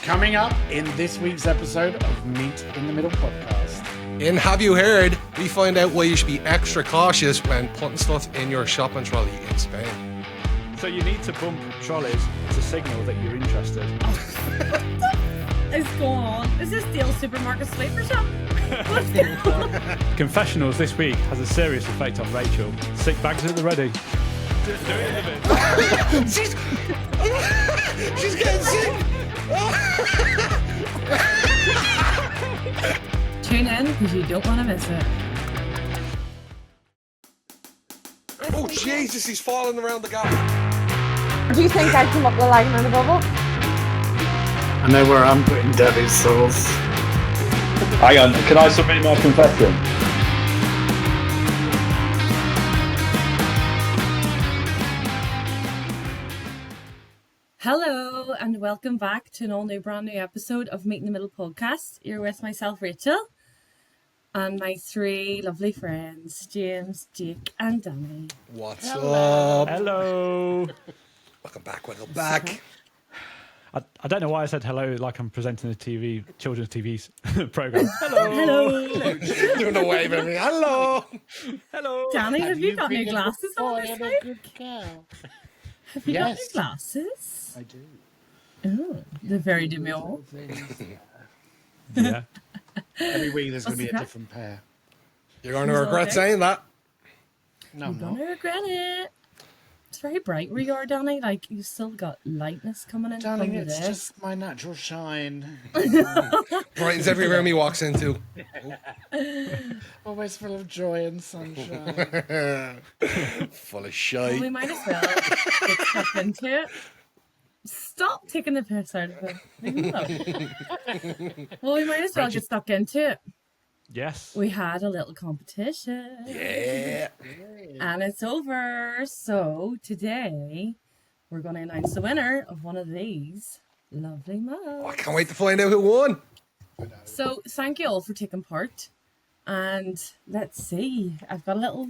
Coming up in this week's episode of Meet in the Middle podcast. In Have You Heard, we find out why you should be extra cautious when putting stuff in your shopping trolley in Spain. So you need to bump trolleys to signal that you're interested. What is going on? Is this Deal Supermarket Sleeper Shop? What's going on? Confessionals this week has a serious effect on Rachel. Sick bags at the ready. Do it in a bit. She's getting sick! Tune in because you don't want to miss it. Oh Jesus, he's falling around the gap. Do you think I'd come up with lightning in a bubble? I know where I'm putting Debbie's sauce. Hang on, can I submit my confession? Hello and welcome back to an all new brand new episode of Meet in the Middle podcast. You're with myself, Rachel, and my three lovely friends, James, Jake and Danny. What's up? Hello. Welcome back. I don't know why I said hello like I'm presenting a children's TV program. Hello. Hello. Doing a wave at me. Hello. Hello. Danny, have you got new glasses on this time? Good cow. Have you got Yes. new glasses? I do. Oh, they're very demure. Yeah. Every week there's going to be a that? different pair. You're going to She's regret okay. saying that. No, I'm I'm not. gonna regret it. It's very bright where you are, Danny. Like, you've still got lightness coming in Darling, from the it's day. just my natural shine. Brightens every room he walks into. Always full of joy and sunshine. Full of Well, shite. we might as well get stuck into it. Stop taking the piss out of it. Leave me alone. Well, we might as well get stuck into it. Yes. We had a little competition. Yeah. And it's over. So today we're going to announce the winner of one of these lovely mugs. I can't wait to find out who won. So thank you all for taking part. And let's see. I've got a little.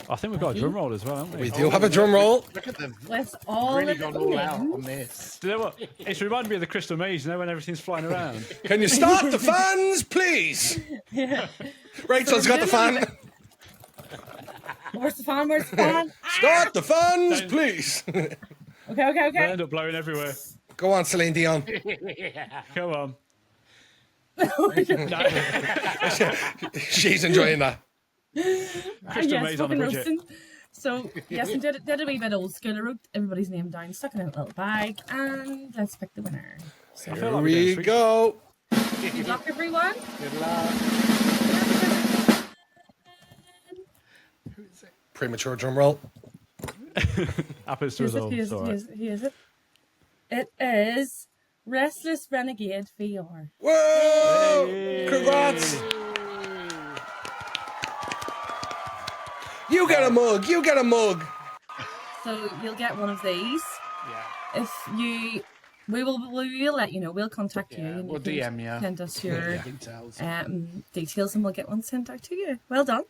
I think we've got a drum roll as well, haven't we? We do have a drum roll. Look at them. Let's all Really look gone at all the out on names. this. Do you know what? It's reminded me of the Crystal Maze, you know, when everything's flying around. Can you start the fans, please? Yeah. Rachel's got the fan. Where's the fan? Where's the fan? Start the fans, please. Okay. They end up blowing everywhere. Go on, Celine Dion. Come on. She's enjoying that. Crystal Yes, Maze on a fucking budget. roasting. So, yes, we did a wee bit old school. I wrote everybody's name down, stuck it in a little bag, and let's pick the winner. So, I feel Here like we're we getting sweet. go. good luck, everyone. Good luck. Premature drum roll. Happens to us all. It's all right. Here's it. It is Restless Renegade VR. Whoa! Hey. Congrats! You get a mug. You get a mug. So you'll get one of these. Yeah. If you, we'll let you know. We'll contact you. Yeah, And we'll you can DM you. Send us your Details. details, and we'll get one sent out to you. Well done.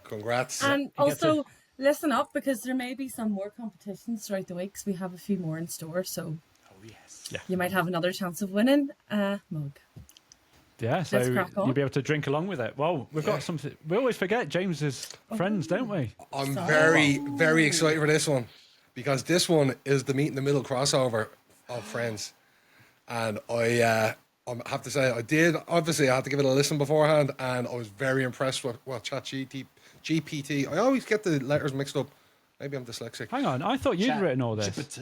Congrats. And get also, listen up because there may be some more competitions throughout the weeks. We have a few more in store, so Oh, yes. Yeah. you might have another chance of winning a mug. Yeah, so Let's crack on. you'll be able to drink along with it. Well, we've got something. We always forget James's friends, don't we? I'm very, very excited for this one because this one is the Meet in the Middle crossover of Friends. And I have to say, I had to give it a listen beforehand, and I was very impressed with GPT. I always get the letters mixed up. Maybe I'm dyslexic. Hang on, I thought you'd written all this.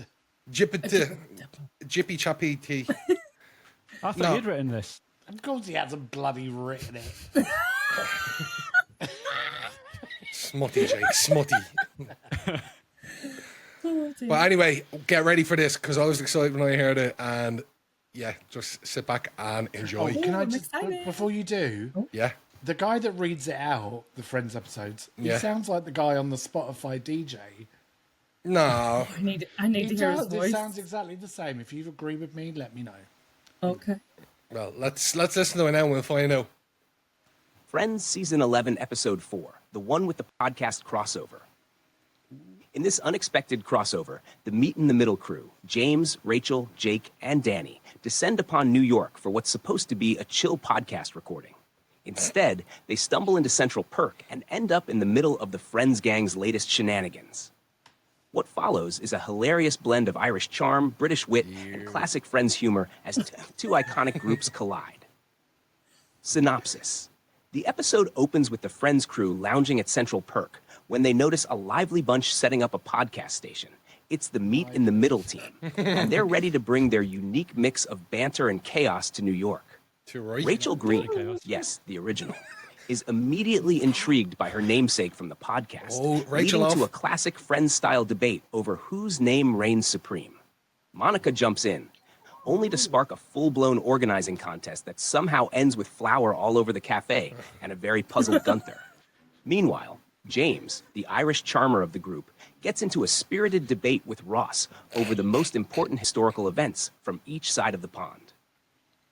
Jippy Chappy T. I thought No. you'd written this. Of course he hasn't bloody written it. Smutty, Jake. Smutty. Oh, dear. But anyway, get ready for this because I was excited when I heard it, and yeah, just sit back and enjoy. Can I I'm just, excited. before you do, Yeah. the guy that reads it out, the Friends episodes, he Yeah. sounds like the guy on the Spotify DJ. No. I need He to hear his does. It voice. sounds exactly the same. If you agree with me, let me know. Okay. Well, let's listen to it now and we'll find out. Friends Season 11, Episode 4, the one with the podcast crossover. In this unexpected crossover, the Meet in the Middle crew, James, Rachel, Jake, and Danny, descend upon New York for what's supposed to be a chill podcast recording. Instead, they stumble into Central Perk and end up in the middle of the Friends gang's latest shenanigans. What follows is a hilarious blend of Irish charm, British wit, and classic Friends humor as two iconic groups collide. Synopsis. The episode opens with the Friends crew lounging at Central Perk when they notice a lively bunch setting up a podcast station. It's the Meet in the Middle team, and they're ready to bring their unique mix of banter and chaos to New York. Rachel Green, yes, the original, is immediately intrigued by her namesake from the podcast, leading to a classic Friends-style debate over whose name reigns supreme. Monica jumps in, only to spark a full-blown organizing contest that somehow ends with flour all over the cafe and a very puzzled Gunther. Meanwhile, James, the Irish charmer of the group, gets into a spirited debate with Ross over the most important historical events from each side of the pond.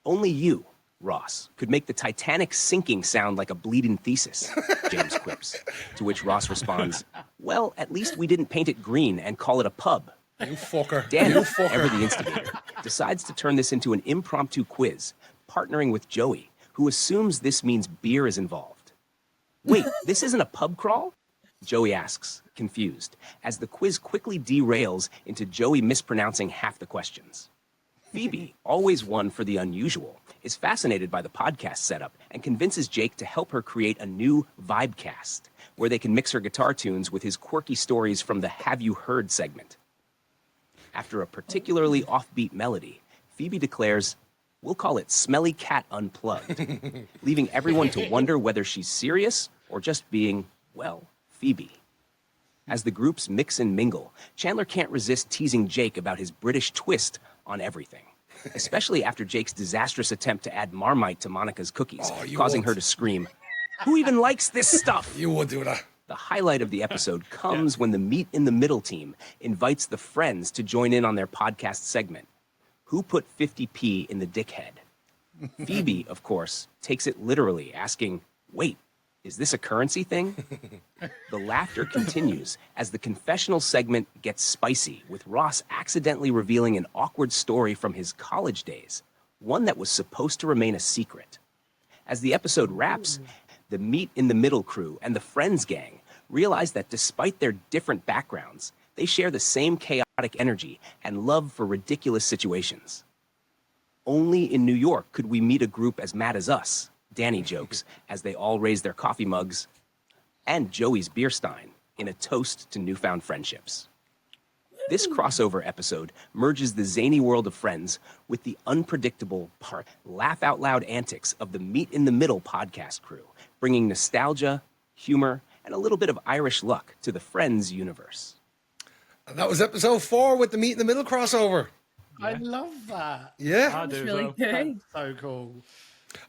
Only you, Ross, could make the Titanic sinking sound like a bleeding thesis, James quips, to which Ross responds, well, at least we didn't paint it green and call it a pub. You fucker. Danny, ever the instigator, decides to turn this into an impromptu quiz, partnering with Joey, who assumes this means beer is involved. Wait, this isn't a pub crawl? Joey asks, confused, as the quiz quickly derails into Joey mispronouncing half the questions. Phoebe, always one for the unusual, is fascinated by the podcast setup and convinces Jake to help her create a new vibecast, where they can mix her guitar tunes with his quirky stories from the Have You Heard segment. After a particularly offbeat melody, Phoebe declares, we'll call it Smelly Cat Unplugged, leaving everyone to wonder whether she's serious or just being, well, Phoebe. As the groups mix and mingle, Chandler can't resist teasing Jake about his British twist on everything, especially after Jake's disastrous attempt to add Marmite to Monica's cookies, causing her to scream, who even likes this stuff? You would do that. The highlight of the episode comes when the Meet in the Middle team invites the Friends to join in on their podcast segment. Who put 50p in the Dickhead? Phoebe, of course, takes it literally, asking, wait, is this a currency thing? The laughter continues as the Confessional segment gets spicy, with Ross accidentally revealing an awkward story from his college days, one that was supposed to remain a secret. As the episode wraps, the Meet in the Middle crew and the Friends gang realize that despite their different backgrounds, they share the same chaotic energy and love for ridiculous situations. Only in New York could we meet a group as mad as us, Danny jokes, as they all raise their coffee mugs, and Joey's beer stein in a toast to newfound friendships. This crossover episode merges the zany world of Friends with the unpredictable, laugh-out-loud antics of the Meet in the Middle podcast crew, bringing nostalgia, humor, and a little bit of Irish luck to the Friends universe. And that was episode 4 with the Meet in the Middle crossover. I love that. Yeah. I do That's as really well. good. So cool.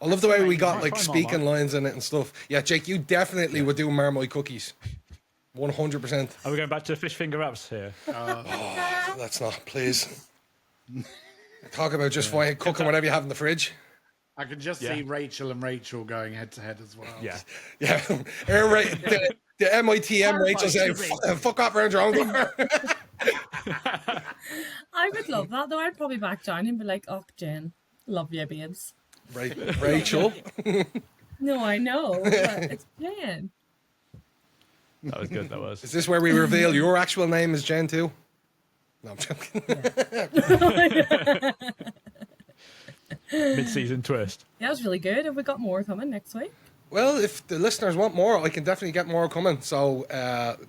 I love the way we got like Try speaking Marmite. lines in it and stuff. Yeah, Jake, you definitely would do Marmite cookies. 100%. Are we going back to the fish finger wraps here? Let's not, please. Talk about just fine cooking whatever you have in the fridge. I can just see Rachel and Rachel going head to head as well. Yeah. Yeah. The MITM Rachel saying, fuck off around your own door. I would love that, though. I'd probably back down and be like, oh, Jen, love you, babes. Rachel. No, I know, but it's Jen. That was good, that was. Is this where we reveal your actual name is Jen too? No, I'm joking. Mid-season twist. That was really good. Have we got more coming next week? Well, if the listeners want more, I can definitely get more coming. So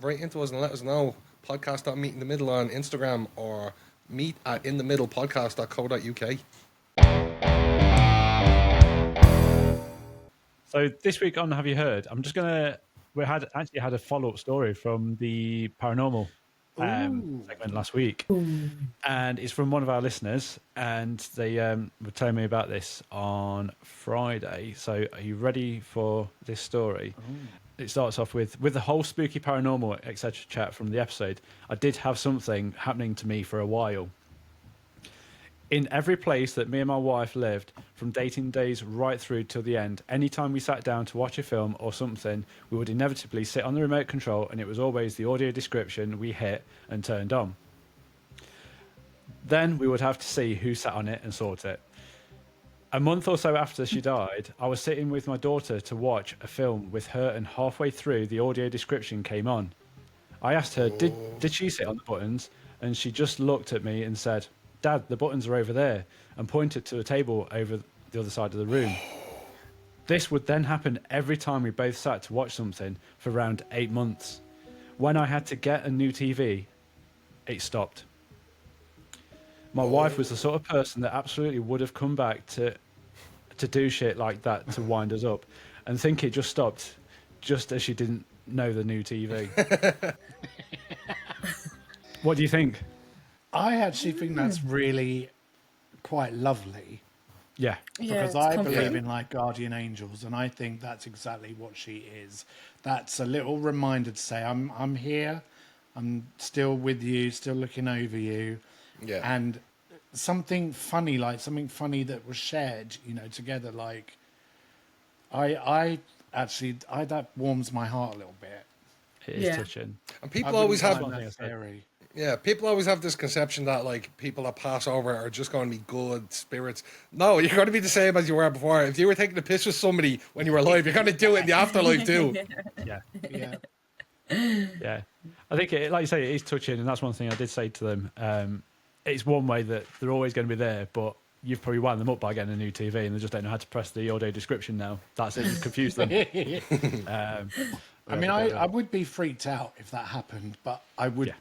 write into us and let us know. Podcast.meetinthemiddle on Instagram or meet@inthemiddlepodcast.co.uk. So this week on Have You Heard, I'm just gonna actually had a follow-up story from the paranormal segment last week, and it's from one of our listeners, and they were telling me about this on Friday. So are you ready for this story? It starts off with the whole spooky paranormal etc. chat from the episode. I did have something happening to me for a while. In every place that me and my wife lived, from dating days right through till the end, anytime we sat down to watch a film or something, we would inevitably sit on the remote control, and it was always the audio description we hit and turned on. Then we would have to see who sat on it and sort it. A month or so after she died, I was sitting with my daughter to watch a film with her, and halfway through, the audio description came on. I asked her, did she sit on the buttons? And she just looked at me and said, Dad, the buttons are over there, and pointed to a table over the other side of the room. This would then happen every time we both sat to watch something for around 8 months. When I had to get a new TV, it stopped. My wife was the sort of person that absolutely would have come back to do shit like that to wind us up, and think it just stopped just as she didn't know the new TV. What do you think? I actually think that's really quite lovely Yeah. because it's I comforting. believe in like guardian angels, and I think that's exactly what she is. That's a little reminder to say, I'm here, I'm still with you, still looking over you. Yeah. And something funny that was shared, together. Like, I that warms my heart a little bit. It is Yeah. touching. And I people wouldn't always have, find that scary. yeah, people always have this conception that like people that pass over are just going to be good spirits. No, you're going to be the same as you were before. If you were taking a piss with somebody when you were alive, you're going to do it in the afterlife too. Yeah. Yeah. Yeah. I think, like you say, it is touching, and that's one thing I did say to them. It's one way that they're always going to be there, but you've probably wound them up by getting a new TV, and they just don't know how to press the audio description now. That's it, you've confused them. I mean, I would be freaked out if that happened, but I would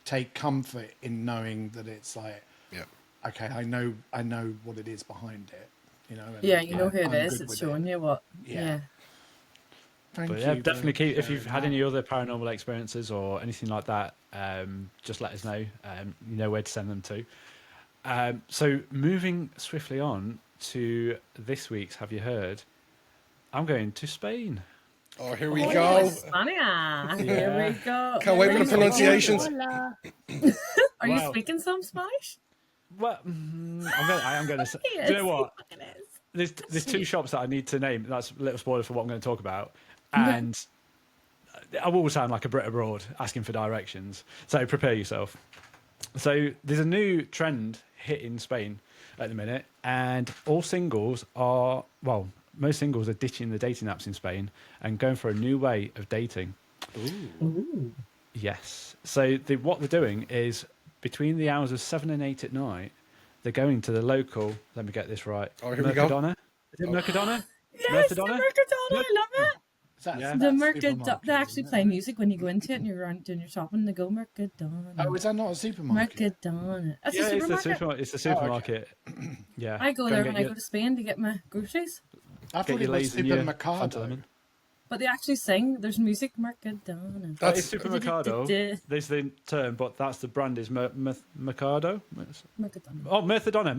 take comfort in knowing that it's like, Yeah. okay, I know what it is behind it, and Yeah, you know who it I'm is. good It's with showing it. you what. Yeah. Yeah. Thank But you. yeah, for definitely keep, if you've sharing had that. any other paranormal experiences or anything like that, just let us know. You know where to send them to. So moving swiftly on to this week's Have You Heard? I'm going to Spain. Oh, here we Oh, go. España. Here we go. Can't wait for the pronunciations. Are you Wow. speaking some Spanish? Well, I am going to say. Yes, Do you know what? he fucking is. There's two shops that I need to name. That's a little spoiler for what I'm going to talk about. And I will sound like a Brit abroad asking for directions. So prepare yourself. So there's a new trend hit in Spain at the minute, and all singles are, well, most singles are ditching the dating apps in Spain and going for a new way of dating. Ooh. Yes. So what they're doing is between the hours of 7 and 8 at night, they're going to the local, let me get this right. Oh, here we go. Mercadona? Is it Mercadona? Yes, the Mercadona? Mercadona. I love it. Yeah. The That's Mercadona. supermarket, They actually isn't play it? music when you go into it and you're doing your shopping. They go Mercadona. Oh, is that not a supermarket? Mercadona. That's Yeah, a it's the supermarket. it's the supermarket. Yeah. I go and there get when I your- go to Spain to get my groceries. I get thought your it was Lays and your Fanta Supermercado. Lemon. But they actually sing. There's music. Mercadona. That is That's Supermercado. There's the term, but that's the brand is Mercado. Mercadona. Oh, Mercadona,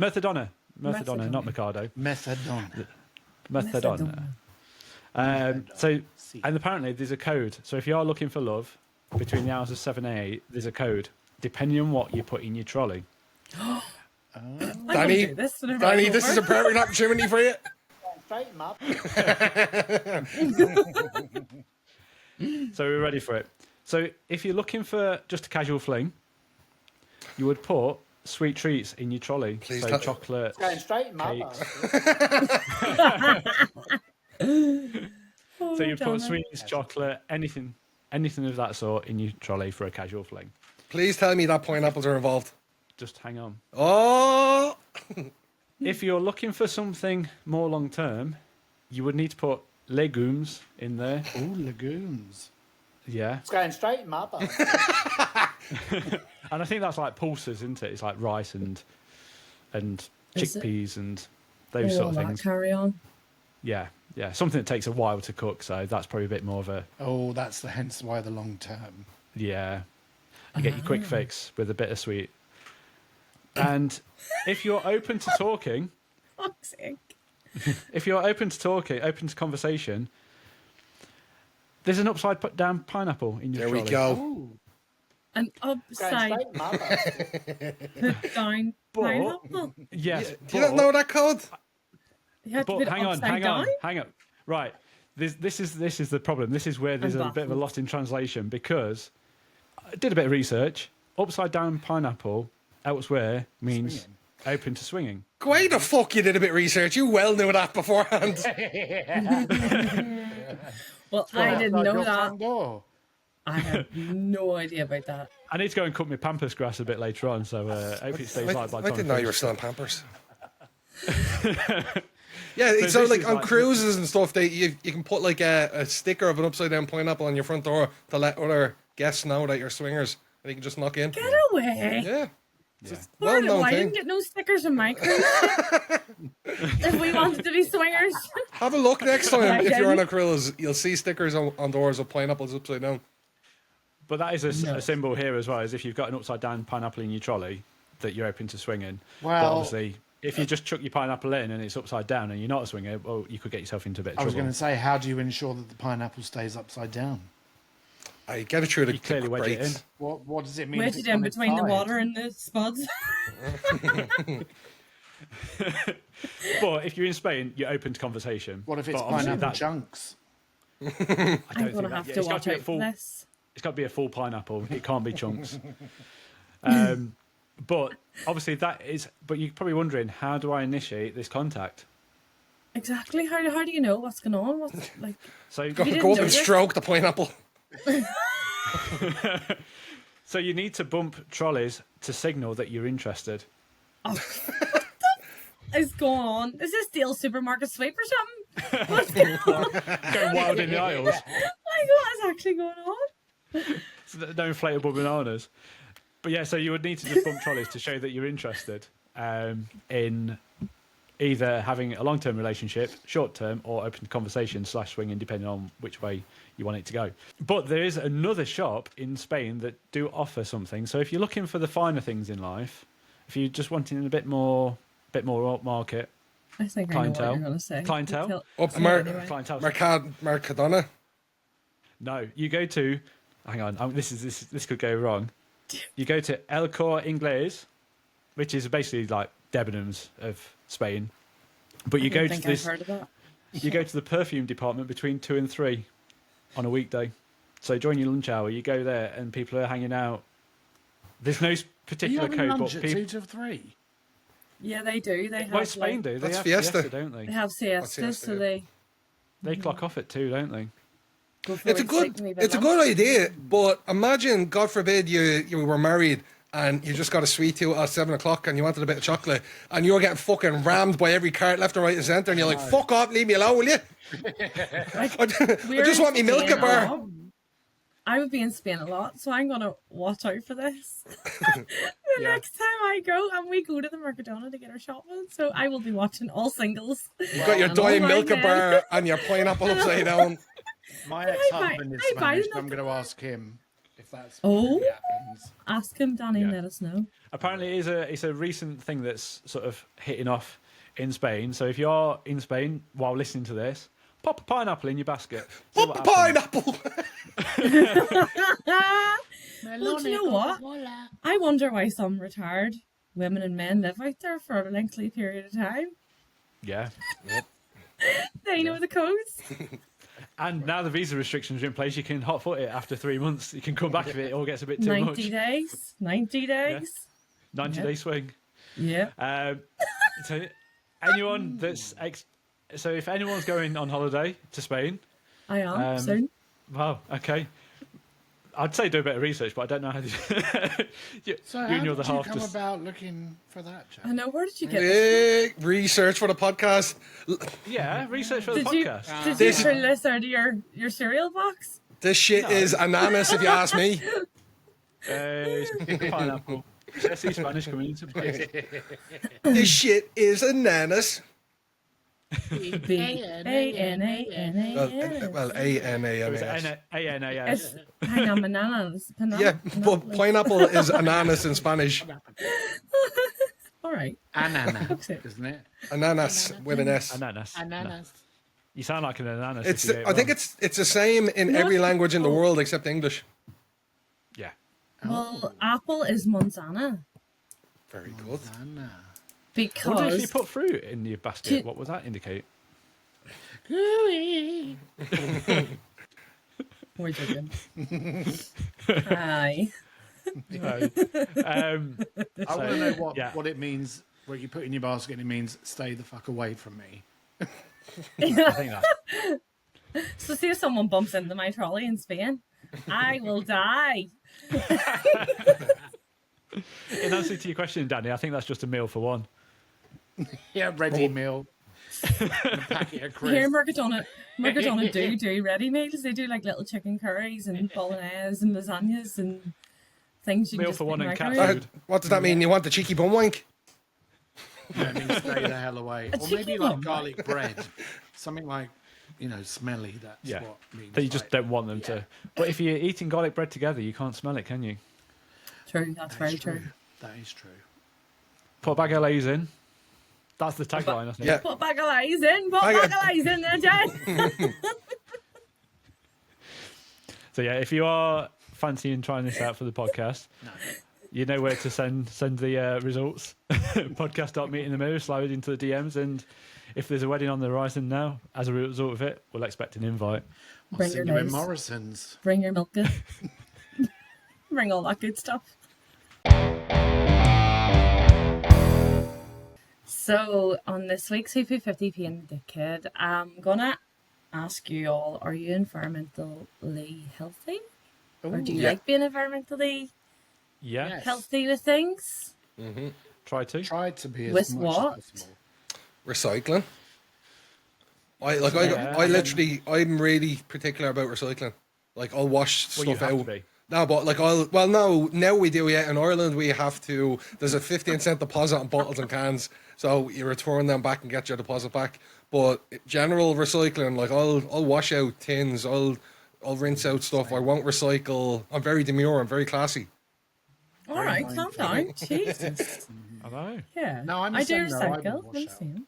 not Mercado. Methadone. Mercadona. So, and apparently there's a code. So if you are looking for love between the hours of 7 and 8, there's a code depending on what you put in your trolley. I'm gonna Danny, do this whenever Danny, I'm this over. is a perfect opportunity for you. So we're ready for it. So if you're looking for just a casual fling, you would put sweet treats in your trolley. Please so tell- chocolate, cakes. Oh, So you Donna. put sweets, chocolate, anything of that sort in your trolley for a casual fling. Please tell me that pineapples are involved. Just hang on. Oh, If you're looking for something more long term, you would need to put legumes in there. Oh, legumes. Yeah. It's going straight in my butt. And I think that's like pulses, isn't it? It's like rice and Is it? chickpeas and those Oh, sort of that things. carry on. Yeah. Yeah. Something that takes a while to cook, so that's probably a bit more of a Oh, that's hence why the long term. yeah. You get your quick fix with a bit of sweet. And if you're open to talking, Fuck's sake. if you're open to conversation, there's an upside down pineapple in your there we trolley. go. Oh, An upside put down pineapple. Yes, Do you not know that code? You have to but put it hang on, upside down. Right, this is the problem. This is where there's I'm a bit of a baffled. loss in translation, because I did a bit of research. Upside down pineapple elsewhere means open to swinging. Why the fuck you did a bit of research? You well knew that beforehand. Well, I didn't know that. Front door. I had no idea about that. I need to go and cut my pampas grass a bit later on, so hope it stays light by the I time. didn't know you were still in Pampers. Yeah, so this like is on like- cruises and stuff, you can put like a sticker of an upside down pineapple on your front door to let other guests know that you're swingers, and you can just knock in. Get away. Yeah. It's a Well, well-known I thing. didn't get no stickers in my cruise if we wanted to be swingers. Have a look next time I if you're on didn't. a cruise. You'll see stickers on doors of pineapples upside down. But that is No. a symbol here as well, as if you've got an upside down pineapple in your trolley, that you're open to swinging. But Well- obviously, if you just chuck your pineapple in and it's upside down and you're not a swinger, well, you could get yourself into a bit of I was trouble. going to say, how do you ensure that the pineapple stays upside down? I get it through the You clearly wedge it grates. in. What does it mean? Wedge if it's it in on its between the side? water and the spuds. But if you're in Spain, you're open to conversation. What if it's But obviously pineapple that- chunks? I I'm don't going think to that- have yeah, to it's got watch be a out for full- this. It's got to be a full pineapple. It can't be chunks. But obviously that is. But you're probably wondering, how do I initiate this contact? Exactly. How do you know what's going on? What's like? So Go, didn't go up and notice? stroke the pineapple. So you need to bump trolleys to signal that you're interested. Is going on? Is this Deal Supermarket Sweep or something? What's going on? Going wild in the aisles. Like, what is actually going on? So no inflatable bananas. But yeah, so you would need to just bump trolleys to show that you're interested in either having a long-term relationship, short-term, or open to conversation / swinging, depending on which way you want it to go. But there is another shop in Spain that do offer something. So if you're looking for the finer things in life, if you're just wanting a bit more upmarket, I think Clientele. I know what you're going to say. Clientele? Up Say Mar- it anyway. clientele. Mercadona. No, you go to. Hang on, this could go wrong. You go to El Corte Inglés, which is basically like Debenhams of Spain. But you I go don't to think this. I've heard of that. You go to the perfume department between 2 and 3 on a weekday. So during your lunch hour, you go there and people are hanging out. There's no Are you particular having code, lunch but at people. 2 to 3? Yeah, they do. They have Well, Spain like, do. They That's have fiesta. don't they? They have siestas, siesta, so yeah. they They clock off at 2, don't they? go for It's a good idea, but imagine, God forbid, you were married and you just got a sweet tooth at 7 o'clock and you wanted a bit of chocolate and you were getting fucking rammed by every cart left and right and centre and you're like, fuck off, leave me alone, will you? I just want me milk a bar. I would be in Spain a lot, so I'm gonna watch out for this. The next time I go, and we go to the Mercadona to get our shopping, so I will be watching all singles. You got your And all dime my milk a men. bar and your pineapple upside down. My I ex-husband is buy Spanish, them so I'm up- going to ask him if that's Oh. what happens. Ask him, Danny, and Yeah. let us know. Apparently, it's a recent thing that's sort of hitting off in Spain. So if you're in Spain while listening to this, pop a pineapple in your basket. See Pop what a happens. pineapple. Well, do you know what? I wonder why some retired women and men live out there for a lengthy period of time. Yeah. They know the codes. And now the visa restrictions are in place, you can hot foot it after 3 months. You can come back if it all gets a bit too 90 much. days. 90 days. 90-day swing. Yeah. So anyone so if anyone's going on holiday to Spain, I am Um, soon. wow, okay. I'd say do a bit of research, but I don't know how to. So you how and your did other you half come just. about looking for that, Jack? I know. Where did you get this? Research for the podcast. Yeah, research for the Did you, podcast. did you This- pull this out of your cereal box? This shit is ananas, if you ask me. It's a pineapple. I see Spanish coming into play. This shit is ananas. B-A-N-A-N-A-N. Well, A-N-A-N-A-S. A-N-A-S. Hang on, bananas. Yeah, but pineapple is ananas in Spanish. All right. Ananas, Okay. isn't it? Ananas with an S. Ananas. Ananas. You sound like an ananas. It's. if you get it I think wrong. it's the same in every language in the world except English. Yeah. Well, apple is manzana Very good. Anna. I wonder if you because put fruit in your basket, what would that indicate? Gooey. we're joking. Hi. No. I want to know yeah. what it means. What you put in your basket, and it means stay the fuck away from me. I think that's So see if someone bumps into my trolley in Spain, I will die. in answer to your question, Danny. I think that's just a meal for one. Yeah, ready meal. And a packet of Here, crisps. Mercadona do ready meals. They do like little chicken curries and bolognese and lasagnas and things you can Meal just for put one in the and cat microwave. food. What does that mean? You want the cheeky bum wank? Yeah, I mean, stay the hell away. Or maybe chicken like bun. garlic bread. Something like, smelly. That's Yeah. what means. That you just like, don't want them to. But if you're eating garlic bread together, you can't smell it, can you? True, that's that very is true. That is true. Put a bag of Lay's in. That's the tagline, I think. Yeah. Put a bag of lies in. Put a bag of lies in there, Jay. So yeah, if you are fancying trying this out for the podcast, you know where to send the results. Podcast.meetinthemiddle, slide into the DMs, and if there's a wedding on the horizon now, as a result of it, we'll expect an invite. I'll Bring your send you in nose. Morrison's. Bring your milk in. Bring all that good stuff. So, on this week's CP50p and Dickhead, I'm gonna ask you all, are you environmentally healthy? Or do you Yeah. like being environmentally Yeah, Yes. healthy with things? try to. Try to be as With much what? as possible. Recycling. Yeah. I'm really particular about recycling. Like, I'll wash Well, you stuff have out. to be. No, but like now we do. Yeah, in Ireland we have to. There's a 15-cent deposit on bottles and cans, so you return them back and get your deposit back. But general recycling, like I'll wash out tins. I'll rinse out stuff. I won't recycle. I'm very demure. I'm very classy. All right, calm down. Jesus. I know. Yeah. No, I'm the I do same, though. I will recycle. wash I'm the out. same.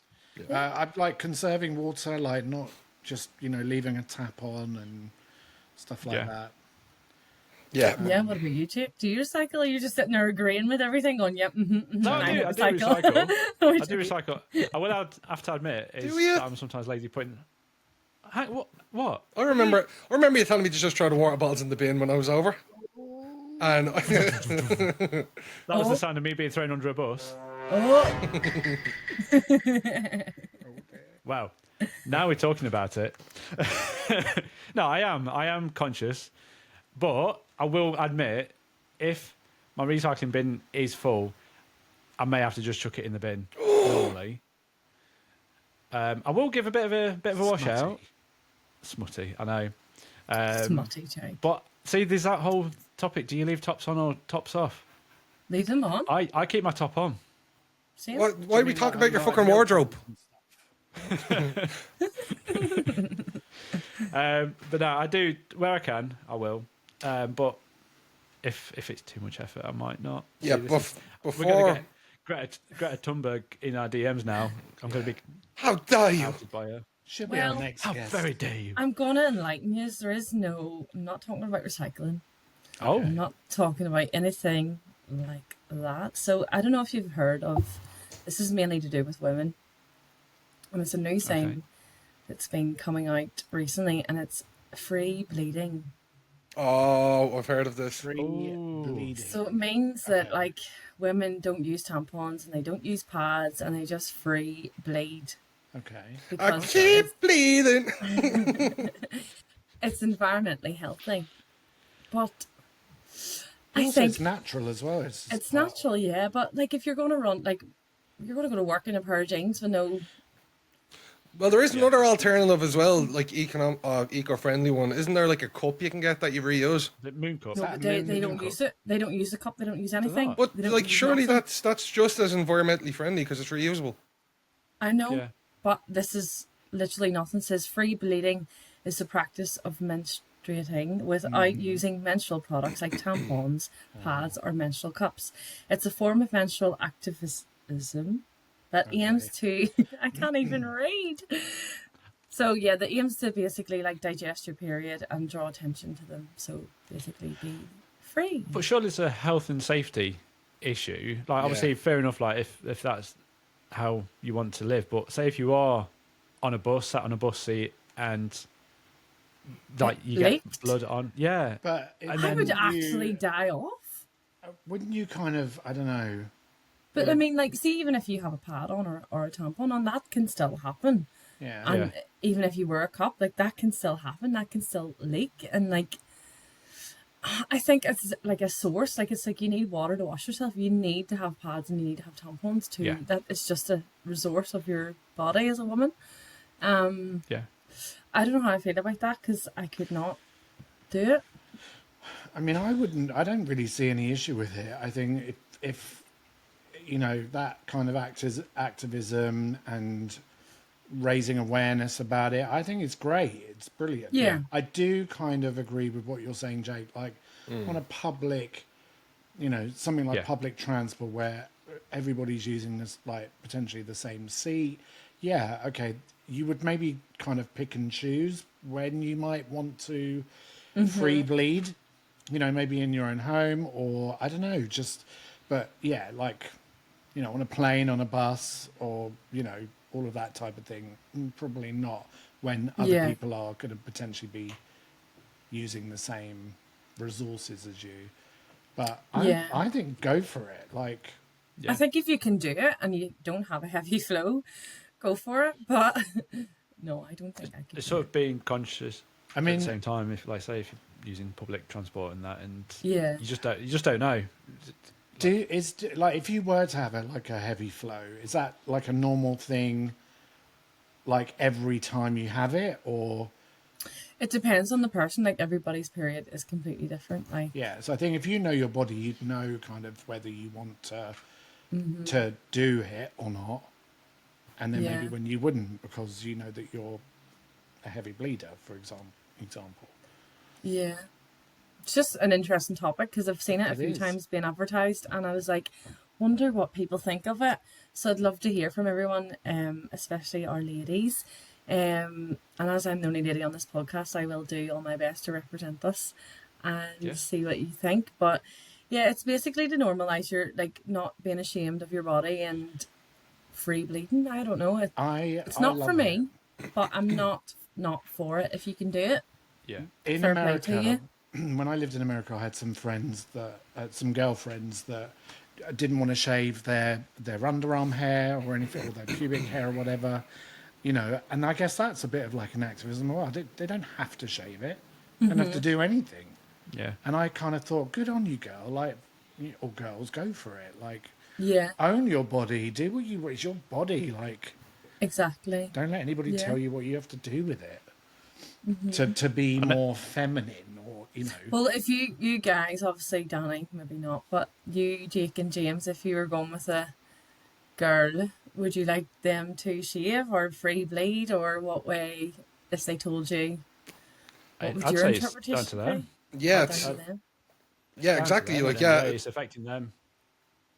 I'd like conserving water, like not just leaving a tap on and stuff like Yeah. that. Yeah. Yeah, what about you, Jake? Do you recycle or are you just sitting there agreeing with everything going, yep, No, I do recycle. I do recycle. I will have to admit is Do you? that I'm sometimes lazy putting. What? I remember you telling me to just throw the water bottles in the bin when I was over. And That was the sound of me being thrown under a bus. Oh, Wow. Now we're talking about it. No, I am conscious, but I will admit, if my recycling bin is full, I may have to just chuck it in the bin normally. I will give a bit of a wash out. Smutty, I know. smutty, Jake. But see, there's that whole topic. Do you leave tops on or tops off? Leave them on. I keep my top on. See? why are we talking about your fucking wardrobe? But no, I do where I can. I will. But if it's too much effort, I might not. Yeah, See, this is- we're before. going to get Greta Thunberg in our DMs now. I'm going to be How dare you? outed by her. Should be Well, our next How guest. very dare you? I'm going to enlighten you. There is no, I'm not talking about recycling. Oh, I'm not talking about anything like that. So I don't know if you've heard of, this is mainly to do with women. And it's a new thing Okay. that's been coming out recently, and it's free bleeding. Oh, I've heard of this. Free Ooh. bleeding. So it means that like women don't use tampons and they don't use pads and they just free bleed. Okay. I Because keep bleeding. it's environmentally healthy. But I Also, think it's natural as well. it's natural, yeah. But like if you're going to run, like you're going to go to work in a pair of jeans with no. Well, there is another alternative as well, like eco-friendly one. Isn't there like a cup you can get that you reuse? the moon cup. No, that but they moon don't cup? use it. They don't use the cup. They don't use anything. not? But They don't like, use surely nothing. that's just as environmentally friendly because it's reusable. I know, Yeah. but this is literally nothing. It says free bleeding is the practice of menstruating without using menstrual products like tampons, pads, or menstrual cups. It's a form of menstrual activism that aims to. I can't even read. So yeah, that aims to basically like digest your period and draw attention to them. So basically, be free. But surely it's a health and safety issue. Like, obviously, fair enough. Like, if that's how you want to live, but say if you are on a bus, sat on a bus seat, and like you get Leaked? blood on, yeah. But And I would then actually die off. wouldn't you kind of, I don't know. But I mean, like, see, even if you have a pad on or a tampon on, that can still happen. Yeah. And even if you wear a cup, like, that can still happen. That can still leak. And, like, I think it's like a source. Like, it's like you need water to wash yourself. You need to have pads and you need to have tampons too. Yeah. That is just a resource of your body as a woman. yeah. I don't know how I feel about that because I could not do it. I mean, I don't really see any issue with it. I think if you know, that kind of activism and raising awareness about it, I think it's great. It's brilliant. Yeah. I do kind of agree with what you're saying, Jake. Like on a public, you know, something like public transport where everybody's using this, like potentially the same seat. Yeah, okay. You would maybe kind of pick and choose when you might want to free bleed, you know, maybe in your own home or I don't know, just, but yeah, like, you know, on a plane, on a bus or, you know, all of that type of thing. Probably not when other people are going to potentially be using the same resources as you. But I think go for it. Like, I think if you can do it and you don't have a heavy flow, go for it. But no, I don't think I could. It's sort of being conscious. I mean, at the same time, if like say if you're using public transport and that, and Yeah. you just don't know. like if you were to have a heavy flow, is that like a normal thing? Like every time you have it, or It depends on the person. Like everybody's period is completely different. Like yeah. So I think if you know your body, you'd know kind of whether you want to do it or not, and then maybe when you wouldn't because you know that you're a heavy bleeder, for example. yeah, it's just an interesting topic because I've seen it a few is. times being advertised, and I was like, wonder what people think of it. So I'd love to hear from everyone, especially our ladies. And as I'm the only lady on this podcast, I will do all my best to represent this and see what you think. But yeah, it's basically to normalise your like not being ashamed of your body and free bleeding. I don't know. It's not for me, but I'm not for it. If you can do it, Yeah. In fair play to America, when I lived in America, I had some friends some girlfriends that didn't want to shave their underarm hair or anything, or their pubic hair or whatever, you know. And I guess that's a bit of like an activism. Well, they don't have to shave it; they don't have to do anything. Yeah. And I kind of thought, good on you, girl. Like, or girls, go for it. Like, yeah, own your body. Do what you. It's your body. Like, exactly. don't let anybody Yeah. tell you what you have to do with it. To be more feminine, or you know. Well, if you guys, obviously Danny, maybe not, but you, Jake and James, if you were going with a girl, would you like them to shave or free bleed, or what way, if they told you, what would I'd your say it's interpretation down to them. Yeah, be? it's, Down to them. yeah, exactly. Down to Like, them, yeah, it's affecting them.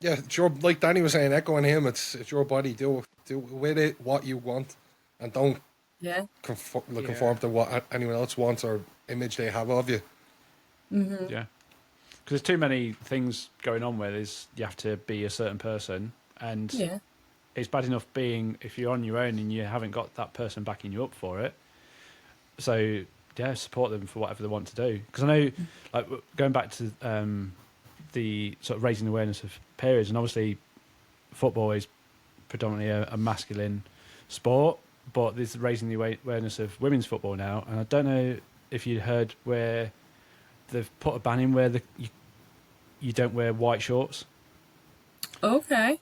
yeah, it's your, like Danny was saying, echoing him, it's your body. Do with it what you want, and don't Yeah, conform to what anyone else wants or image they have of you. Yeah. Because there's too many things going on where you have to be a certain person, and yeah, it's bad enough being if you're on your own and you haven't got that person backing you up for it. So yeah, support them for whatever they want to do. Because I know, like going back to the sort of raising awareness of periods, and obviously football is predominantly a masculine sport, but there's raising the awareness of women's football now. And I don't know if you heard where they've put a ban in where you don't wear white shorts. okay,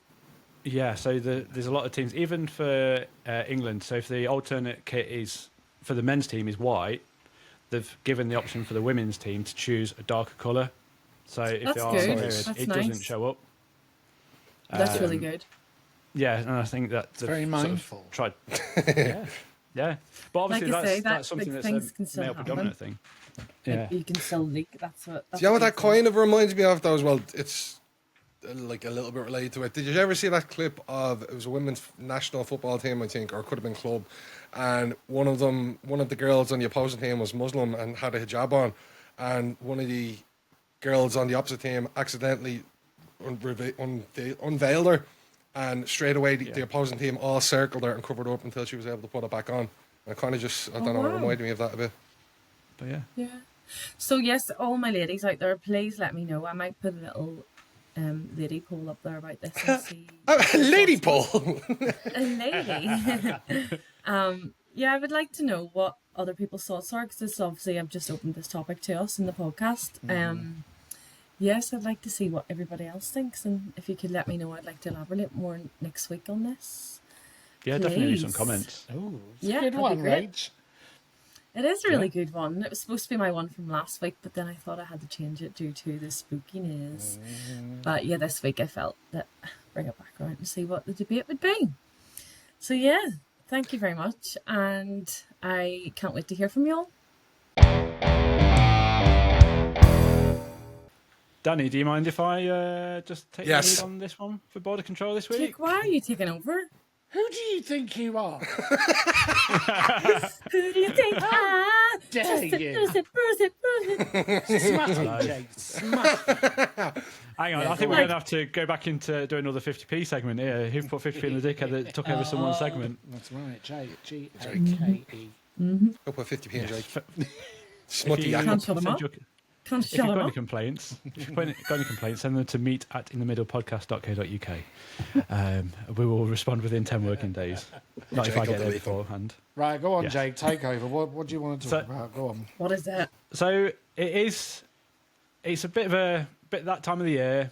Yeah, so there's a lot of teams, even for England. So if the alternate kit is for the men's team is white, they've given the option for the women's team to choose a darker colour. So if That's they are good. on period, That's it nice. doesn't show up. that's really good. Yeah, and I think that they've very sort of mindful. tried. Yeah. But obviously Like I say, that's something like, that's things a can still male predominant thing. Yeah. Like, you can still leak. That's what. Do you know what that kind of reminds me of, though, as well? It's like a little bit related to it. Did you ever see that clip of, it was a women's national football team, I think, or it could have been club, and one of the girls on the opposing team was Muslim and had a hijab on, and one of the girls on the opposite team accidentally unveiled her, and straight away the opposing team all circled her and covered her up until she was able to put it back on. And it kind of just, I don't know, it reminded me of that a bit. But yeah. Yeah. So yes, all my ladies out there, please let me know. I might put a little lady poll up there about this and see. A lady poll. A lady. Yeah, I would like to know what other people's thoughts are, because this obviously I've just opened this topic to us in the podcast. Yes, I'd like to see what everybody else thinks, and if you could let me know, I'd like to elaborate more next week on this. Yeah, definitely Please. some comments. Oh, Yeah, good that'd be one, great. Rach. It is a really good one. It was supposed to be my one from last week, but then I thought I had to change it due to the spookiness. But yeah, this week I felt that bring it back around and see what the debate would be. So yeah, thank you very much, and I can't wait to hear from you all. Danny, do you mind if I just take the Yes. lead on this one for border control this week? Jake, why are you taking over? Who do you think you are? Who do you think? dare you. Bruce it. Smutty, Jake. Smutty. Hang on, I think we're going to have to go back into do another 50p segment here. Who put 50p in the dickhead that took over someone's segment? That's right, Jake. G-A-K-E. Go put 50p in, Jake. If Smutty you- yak. Can't shut 'em up. Can't If shut you've him got any up. complaints, send them to meet@inthemiddlepodcast.co.uk. We will respond within 10 working days. Not if I Jake get there will delete them. beforehand. Right, go on, Yes. Jake. Take over. What do you want to talk So- about? Go on. What is that? So it's a bit that time of the year.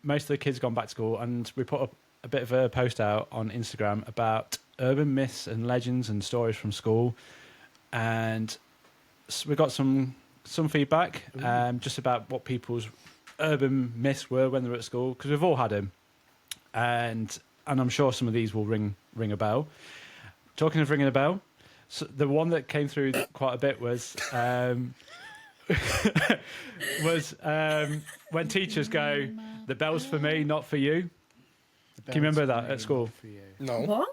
Most of the kids gone back to school, and we put up a bit of a post out on Instagram about urban myths and legends and stories from school, and we got some feedback just about what people's urban myths were when they were at school, because we've all had them, and I'm sure some of these will ring a bell. Talking of ringing a bell, so the one that came through quite a bit was when teachers go, "The bell's for me, not for you." Can you remember that at school? For you. No. What?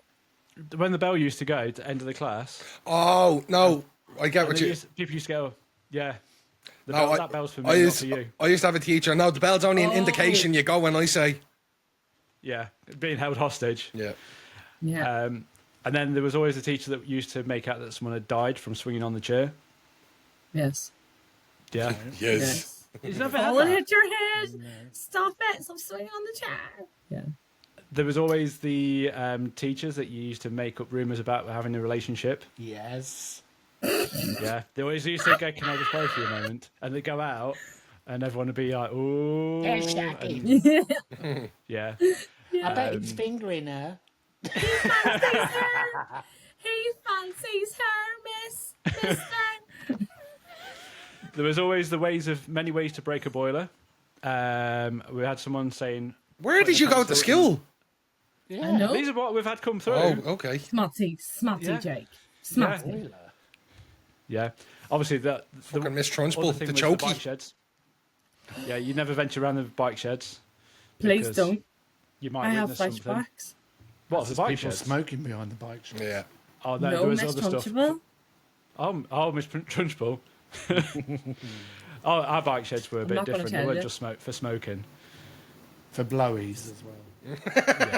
When the bell used to go to the end of the class, Oh, no. I get and what they you... people used to go, "Yeah, No, that bell's for me, I not used, for you." I used to have a teacher. No, the bell's only an indication you go when I say. Yeah, being held hostage. Yeah. Yeah. And then there was always a teacher that used to make out that someone had died from swinging on the chair. Yes. Yeah. Yes. He's never had Fall and that. hit your head. Stop it. Stop swinging on the chair. Yeah. There was always the teachers that you used to make up rumours about having a relationship. Yes. Yeah. They always used to go, "Can I just borrow for you a moment?" And they go out, and everyone would be like, "Ooh." There's and- Jackie. yeah. I bet he's fingering her. He fancies her, mister. There was always many ways to break a boiler. We had someone saying, Where did you go to school? Yeah. I know. "These are what we've had come through." Oh, okay. Smutty, Yeah. Jake. Smutty. Yeah. Obviously, the Fucking Miss other Trunchbull, thing the was chokey. bike sheds. Yeah, you never venture around the bike sheds. Please because don't. You might I have witness something. flashbacks. What, the bike People sheds? smoking behind the bike shop. Yeah. Oh, no, No, there was Miss other stuff. Trunchbull. Oh, Miss Trunchbull. Oh, our bike sheds were a I'm bit not gonna different. They tell weren't you. just for smoking. For blowies as well. Yeah,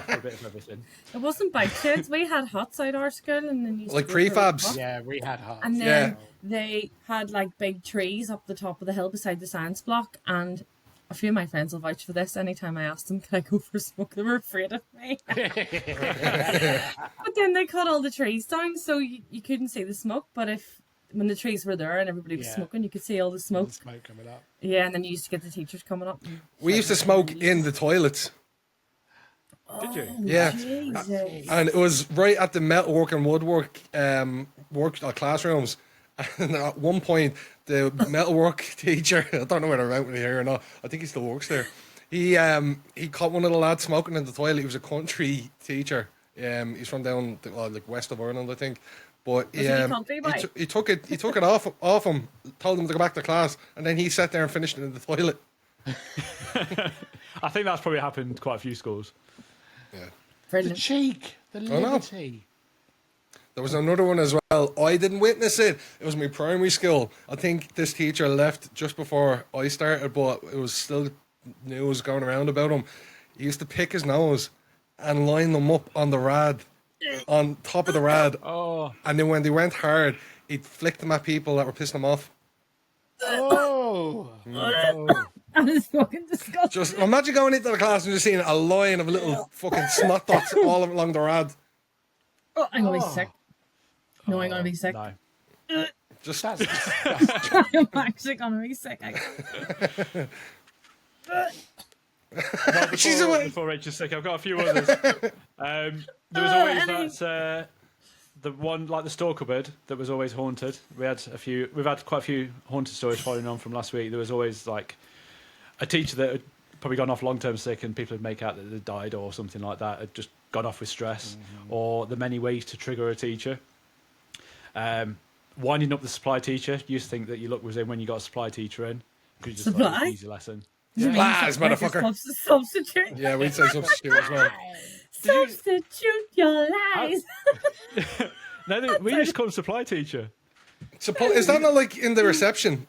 for a bit of everything. It wasn't bike sheds. We had huts out our school, and then used Like to go for a prefabs? walk. Yeah, we had hearts. And then Yeah. they had like big trees up the top of the hill beside the science block, and a few of my friends will vouch for this. Anytime I asked them, "Can I go for a smoke?" they were afraid of me. But then they cut all the trees down, so you couldn't see the smoke. But when the trees were there and everybody was Yeah. smoking, you could see all the smoke. Smoke coming up. Yeah, and then you used to get the teachers coming up. And We used to smoke in the toilets. Did you? Yeah. Jesus. And it was right at the metalwork and woodwork classrooms. And at one point, the metalwork teacher, I don't know whether I'm out with here or not, I think he still works there. He caught one of the lads smoking in the toilet. He was a country teacher. He's from down like west of Ireland, I think. But Was he a country boy? he took it off him, told him to go back to class, and then he sat there and finished it in the toilet. I think that's probably happened quite a few schools. Yeah. The Brilliant. cheek. The know. liberty. There was another one as well. I didn't witness it. It was my primary school. I think this teacher left just before I started, but it was still news going around about him. He used to pick his nose and line them up on the rad, on top of the rad. Oh. And then when they went hard, he'd flick them at people that were pissing him off. Oh. That is fucking disgusting. Just imagine going into the class and just seeing a line of little fucking snot dots all along the rad. Oh, I'm gonna be sick. No, I'm gonna be sick. No. Just That's disgusting. I'm actually gonna be sick. She's away. Before Rachel's sick, I've got a few others. There was always that the one like the store cupboard that was always haunted. We've had quite a few haunted stories following on from last week. There was always like a teacher that had probably gone off long-term sick, and people would make out that they died or something like that. Had just gone off with stress, or the many ways to trigger a teacher. Winding up the supply teacher. You used to think that your luck was in when you got a supply teacher in. Because you just thought it was an easy lesson. Lies, motherfucker. Substitute. Yeah, we'd say substitute as well. Substitute your lies. No, we used to call him supply teacher. Is that not like in the reception?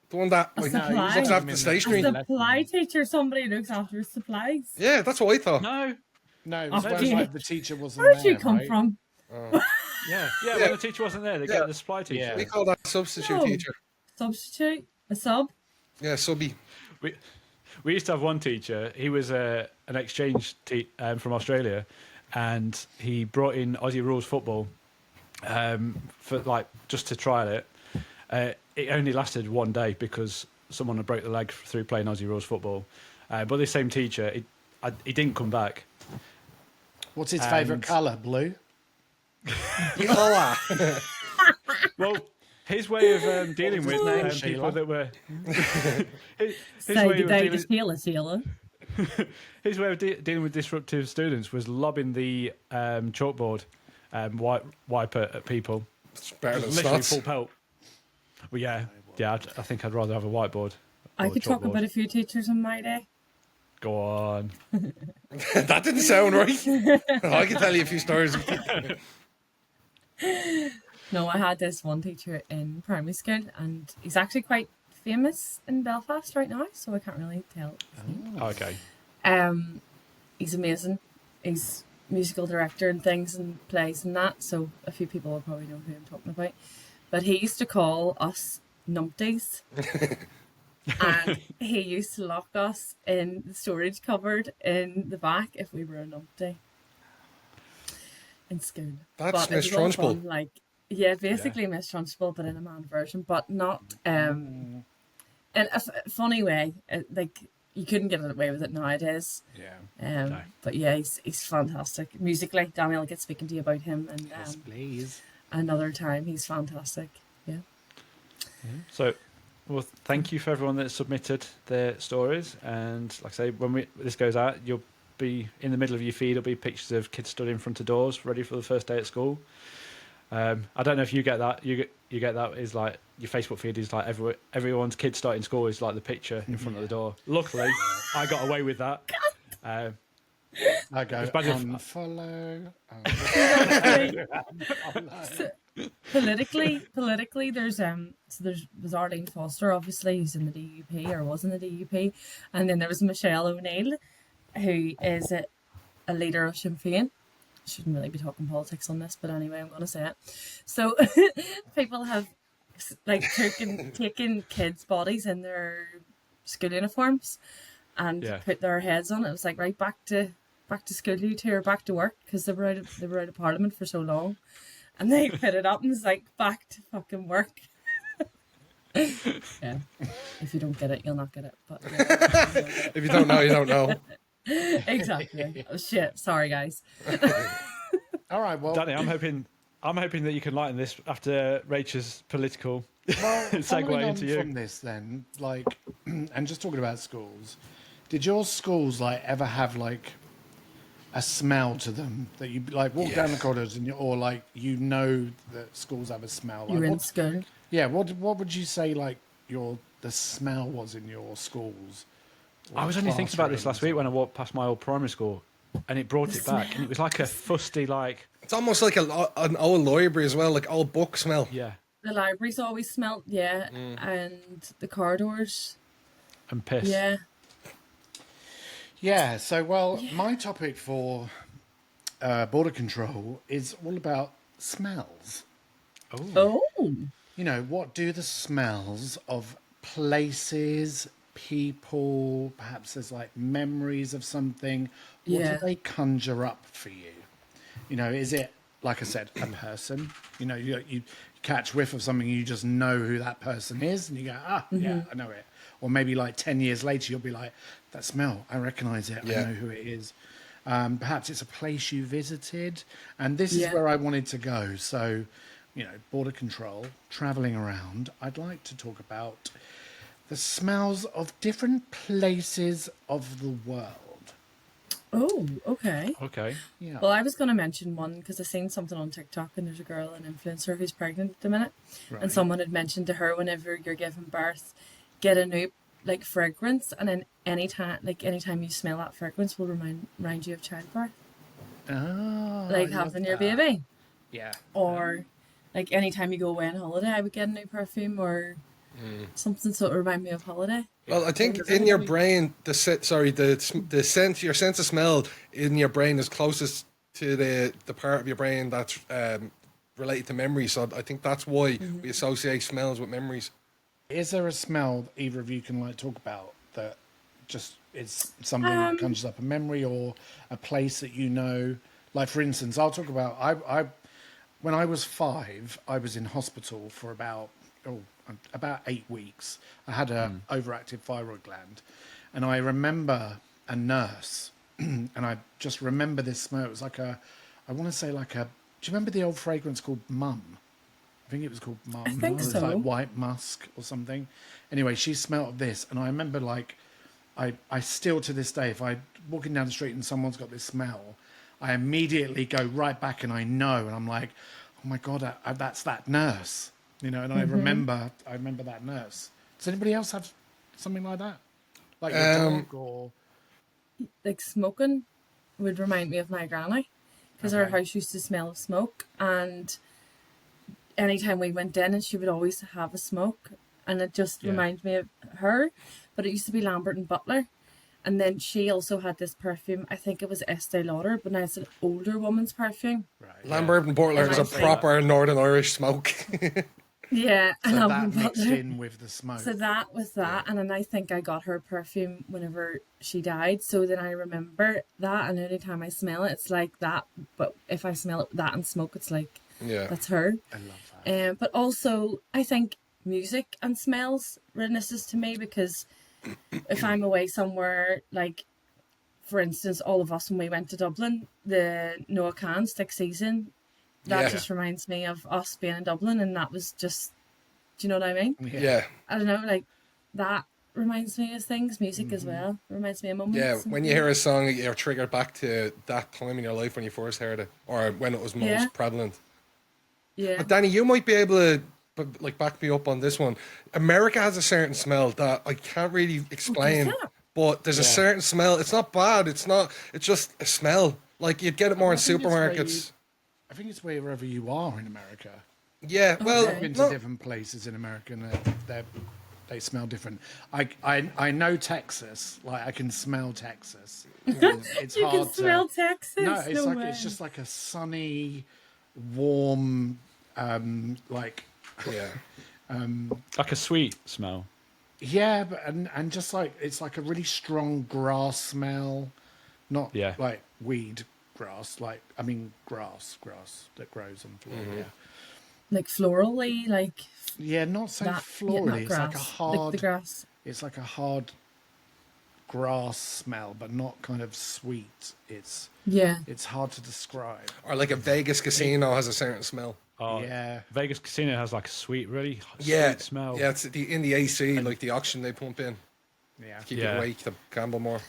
The one that like, supply? looks after the stationery? A supply teacher, somebody who looks after his supplies. Yeah, that's what I thought. No, it was Oh, when dear. like the teacher wasn't Where'd there, you come right? from? Yeah, when the teacher wasn't there, they get the supply teacher. Yeah. We call that substitute No. teacher. Substitute? A sub? Yeah, subby. We used to have one teacher. He was an exchange from Australia, and he brought in Aussie rules football for like just to trial it. It only lasted one day because someone had broke the leg through playing Aussie rules football. But this same teacher, he didn't come back. What's his favourite colour? Blue? Well, his way of dealing with name, people Sheila? that were his Say way good of day dealing, to Sheila. his way of dealing with disruptive students was lobbing the chalkboard wiper at people. It's better than Literally snots. full pelt. Well, yeah. I think I'd rather have a whiteboard. I or a could talk chalkboard. about a few teachers in my day. Go on. That didn't sound right. I can tell you a few stories. No, I had this one teacher in primary school, and he's actually quite famous in Belfast right now, so I can't really tell his name. Okay. He's amazing. He's musical director and things and plays and that, so a few people will probably know who I'm talking about. But he used to call us numpties. And he used to lock us in the storage cupboard in the back if we were a numpty in school. That's But it Miss was all Trunchbull. fun, like, yeah, basically Miss Trunchbull, but in a man version, but not in a funny way. Like, you couldn't get away with it nowadays. Yeah. No. But yeah, he's fantastic musically. Daniel, I'll get speaking to you about him and Yes, please. another time. He's fantastic. Yeah. So, well, thank you for everyone that submitted their stories. And like I say, when this goes out, you'll be in the middle of your feed. There'll be pictures of kids stood in front of doors, ready for the first day at school. I don't know if you get that. You get that is like your Facebook feed is like everyone's kid starting school is like the picture in front of the door. Luckily, I got away with that. I go, bad if- unfollow. Politically, there's Arlene Foster, obviously, who's in the DUP or was in the DUP, and then there was Michelle O'Neill, who is a leader of Sinn Féin. Shouldn't really be talking politics on this, but anyway, I'm going to say it. So people have like taken kids' bodies in their school uniforms and put their heads on it. It was like, right, back to school, you two, or back to work, because they were out of Parliament for so long. And they put it up and it's like, back to fucking work. Yeah. If you don't get it, you'll not get it. But yeah, If you don't know, you don't know. exactly. Oh, shit. Sorry, guys. All right, well, Danny, I'm hoping that you can lighten this after Rachel's political following segue on into you. from this then, like, and just talking about schools, did your schools like ever have like a smell to them that you like walk down the corridors and or like that schools have a smell? Like, You're in school. Yeah, what would you say like the smell was in your schools? I was only thinking about this last week when I walked past my old primary school, and it brought it back, and it was like a fusty, like It's almost like an old library as well, like old book smell. Yeah. The libraries always smelt, yeah, and the corridors, And piss. yeah. Yeah, so, well, my topic for border control is all about smells. Oh, You know, what do the smells of places, people, perhaps there's like memories of something, what Yeah. do they conjure up for you? You know, is it, like I said, a person? You know, you catch whiff of something, you just know who that person is, and you go, yeah, I know it. Or maybe like 10 years later, you'll be like, that smell, I recognize it, Yeah. I know who it is. Perhaps it's a place you visited, and this is Yeah. where I wanted to go. So, you know, border control, traveling around, I'd like to talk about the smells of different places of the world. oh, okay. Okay. Yeah. Well, I was going to mention one because I seen something on TikTok, and there's a girl, an influencer, who's pregnant at the minute, Right. and someone had mentioned to her, whenever you're giving birth, get a new like fragrance, and then anytime you smell that fragrance will remind you of childbirth, Oh, like I love having your that. baby, Yeah. or like anytime you go away on holiday, I would get a new perfume or something so it would remind me of holiday. Well, I think in your brain, the sense, your sense of smell in your brain is closest to the part of your brain that's related to memory. So I think that's why we associate smells with memories. Is there a smell that either of you can like talk about that just is something that conjures up a memory or a place that you know? Like, for instance, I'll talk about I when I was 5, I was in hospital for about 8 weeks. I had a overactive thyroid gland, and I remember a nurse, and I just remember this smell. It was like I want to say like a. Do you remember the old fragrance called Mum? I think it was called Mum. I think It was so. like white musk or something. Anyway, she smelled of this, and I remember like, I still to this day, if I walking down the street and someone's got this smell, I immediately go right back and I know, and I'm like, oh my God, that's that nurse, you know. And I remember that nurse. Does anybody else have something like that, like your dog or? Like smoking would remind me of my granny, because her house used to smell of smoke, and anytime we went in, and she would always have a smoke, and it just reminds me of her. But it used to be Lambert and Butler, and then she also had this perfume. I think it was Estee Lauder, but now it's an older woman's perfume. Right. Lambert and Butler And is I a think- Proper Northern Irish smoke. Yeah, and So Lambert that and mixed Butler. in with the smoke. So that was that, and then I think I got her perfume whenever she died. So then I remember that, and any time I smell it, it's like that. But if I smell it that and smoke, it's like Yeah. that's her. I love that. But also, I think music and smells reminisces to me, because if I'm away somewhere, like for instance, all of us when we went to Dublin, the Noah Khan Stick Season, that Yeah. just reminds me of us being in Dublin, and that was just, do you know what I mean? Yeah. I don't know, like that reminds me of things. Music as well reminds me of moments. Yeah, and when you things. hear a song, you're triggered back to that time in your life when you first heard it, or when it was most Yeah. prevalent. Yeah. But Danny, you might be able to like back me up on this one. America has a certain smell that I can't really explain, that? but there's a certain smell. It's not bad. It's not. It's just a smell. Like you'd get it more in I think it's where supermarkets. I think it's wherever you are in America. Yeah. Well, I've been to different places in America, and they smell different. I know Texas. Like I can smell Texas. It's You hard can smell Texas. No, it's like way. it's just like a sunny, warm, like yeah. Like a sweet smell. yeah, but and just like it's like a really strong grass smell, not Yeah. like weed grass. Like I mean grass that grows on floor. Yeah. like florally, like Yeah, not so that. florally. Yeah, not It's like a grass. hard. Like the grass. It's like a hard grass smell, but not kind of sweet. It's Yeah. hard to describe. Or like a Vegas casino has a certain smell. Oh, Yeah. Vegas Casino has like a sweet, really Yeah. sweet smell. Yeah, it's in the AC, like the oxygen they pump in. Yeah. Keep Yeah. you awake to gamble more.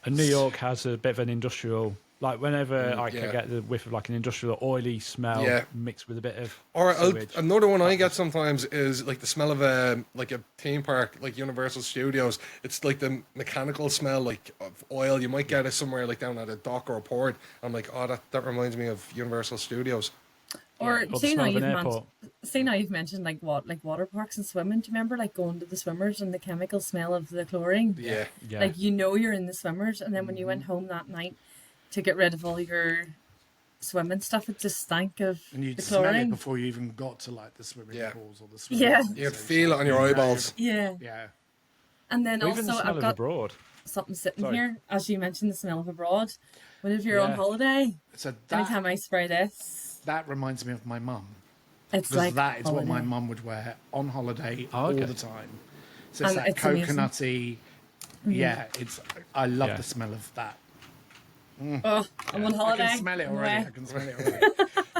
And New York has a bit of an industrial Like whenever I get the whiff of like an industrial oily smell mixed with a bit of or sewage. another one I get sometimes is like the smell of a theme park, like Universal Studios. It's like the mechanical smell, like of oil. You might get it somewhere like down at a dock or a port. I'm like, oh, that reminds me of Universal Studios. Or Or the see smell now of an you've airport. mentioned like water parks and swimming. Do you remember like going to the swimmers and the chemical smell of the chlorine? Yeah. Like you're in the swimmers, and then when you went home that night to get rid of all your swimming stuff, it just stank of And you'd the smell it chlorine. before you even got to like the swimming pools or the swimming. Yeah. You'd feel it on your eyeballs. Yeah. Yeah. And then Or even the also smell I've of got abroad. something sitting Sorry. here, as you mentioned, the smell of abroad. Whenever you're on Yeah. holiday, So anytime I spray this, that reminds me of my mum. it's Because like that is what my holiday. mum would wear on holiday Oh, all okay. the time. So it's And that it's amazing. coconutty. Yeah, I love Yeah. the smell of that. Oh, I'm on holiday. I can smell it already. Mwah. I can smell it already.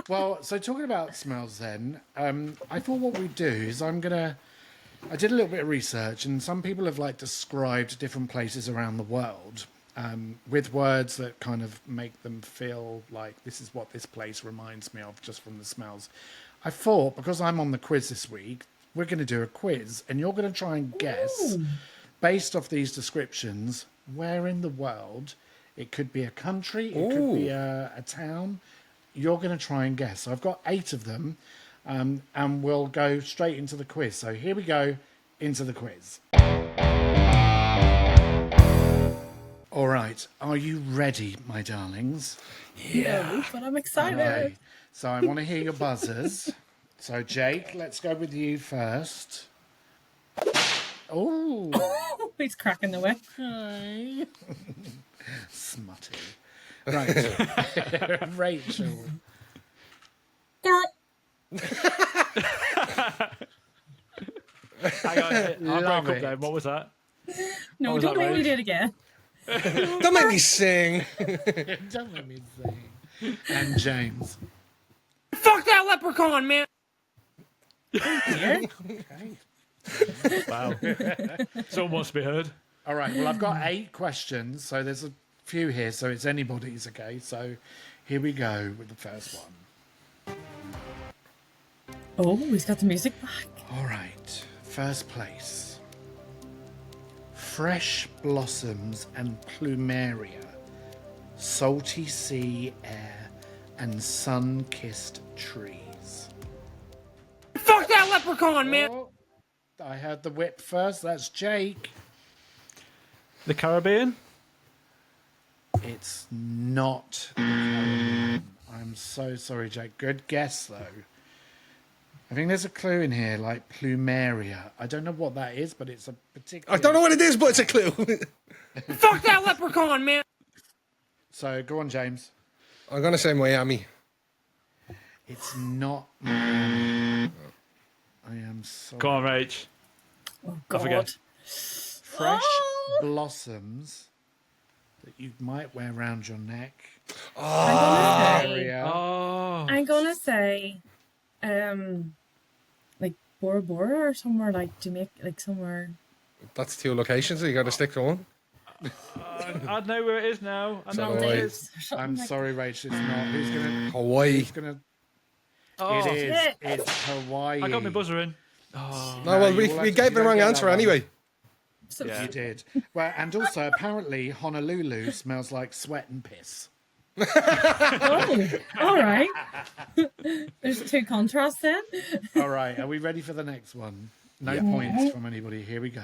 Well, so talking about smells then, I thought what we'd do is I did a little bit of research, and some people have like described different places around the world with words that kind of make them feel like this is what this place reminds me of just from the smells. I thought, because I'm on the quiz this week, we're going to do a quiz, and you're going to try and guess, based off these descriptions, where in the world. It could be a country, it could be a town. You're going to try and guess. So I've got 8 of them, and we'll go straight into the quiz. So here we go into the quiz. All right, are you ready, my darlings? No, but I'm excited. Okay, so I want to hear your buzzers. So Jake, let's go with you first. Oh, He's cracking the whip. okay. Smutty. Right. Rachel. Hang on, I Love broke up it. there. What was that? No, was don't that, make me Rach? do it again. Don't make me sing. Don't let me sing. And James. Fuck that leprechaun, man. Okay. Wow. Someone wants to be heard. All right. Well, I've got 8 questions, so there's a few here, so it's anybody's. Okay. So here we go with the first one. Oh, he's got the music back. All right. First place. Fresh blossoms and plumeria, salty sea air, and sun-kissed trees. Fuck that leprechaun, man. Oh, I heard the whip first. That's Jake. The Caribbean? It's not the Caribbean. I'm so sorry, Jake. Good guess, though. I think there's a clue in here, like plumeria. I don't know what that is, but it's a particular. I don't know what it is, but it's a clue. Fuck that leprechaun, man. So go on, James. I'm gonna say Miami. It's not. Miami. I am sorry. Go on, Rach. Oh, I forget. God. Fresh blossoms that you might wear around your neck. Area. Oh. I'm gonna say, like Bora Bora or somewhere like Jamaica, like somewhere. That's 2 locations, so you gotta stick to one. I know where it is now. I know where it Maldives is. or something I'm like sorry, Rach. It's not. Who's gonna? Hawaii. Who's gonna? Oh, It is. shit. It's Hawaii. I got my buzzer in. Oh. No, well, you we will have gave to- you the don't wrong get that answer one. anyway. So Yeah. You did. Well, and also apparently Honolulu smells like sweat and piss. Oh, all right. There's 2 contrasts then. All right, are we ready for the next one? No points from anybody. Here we go.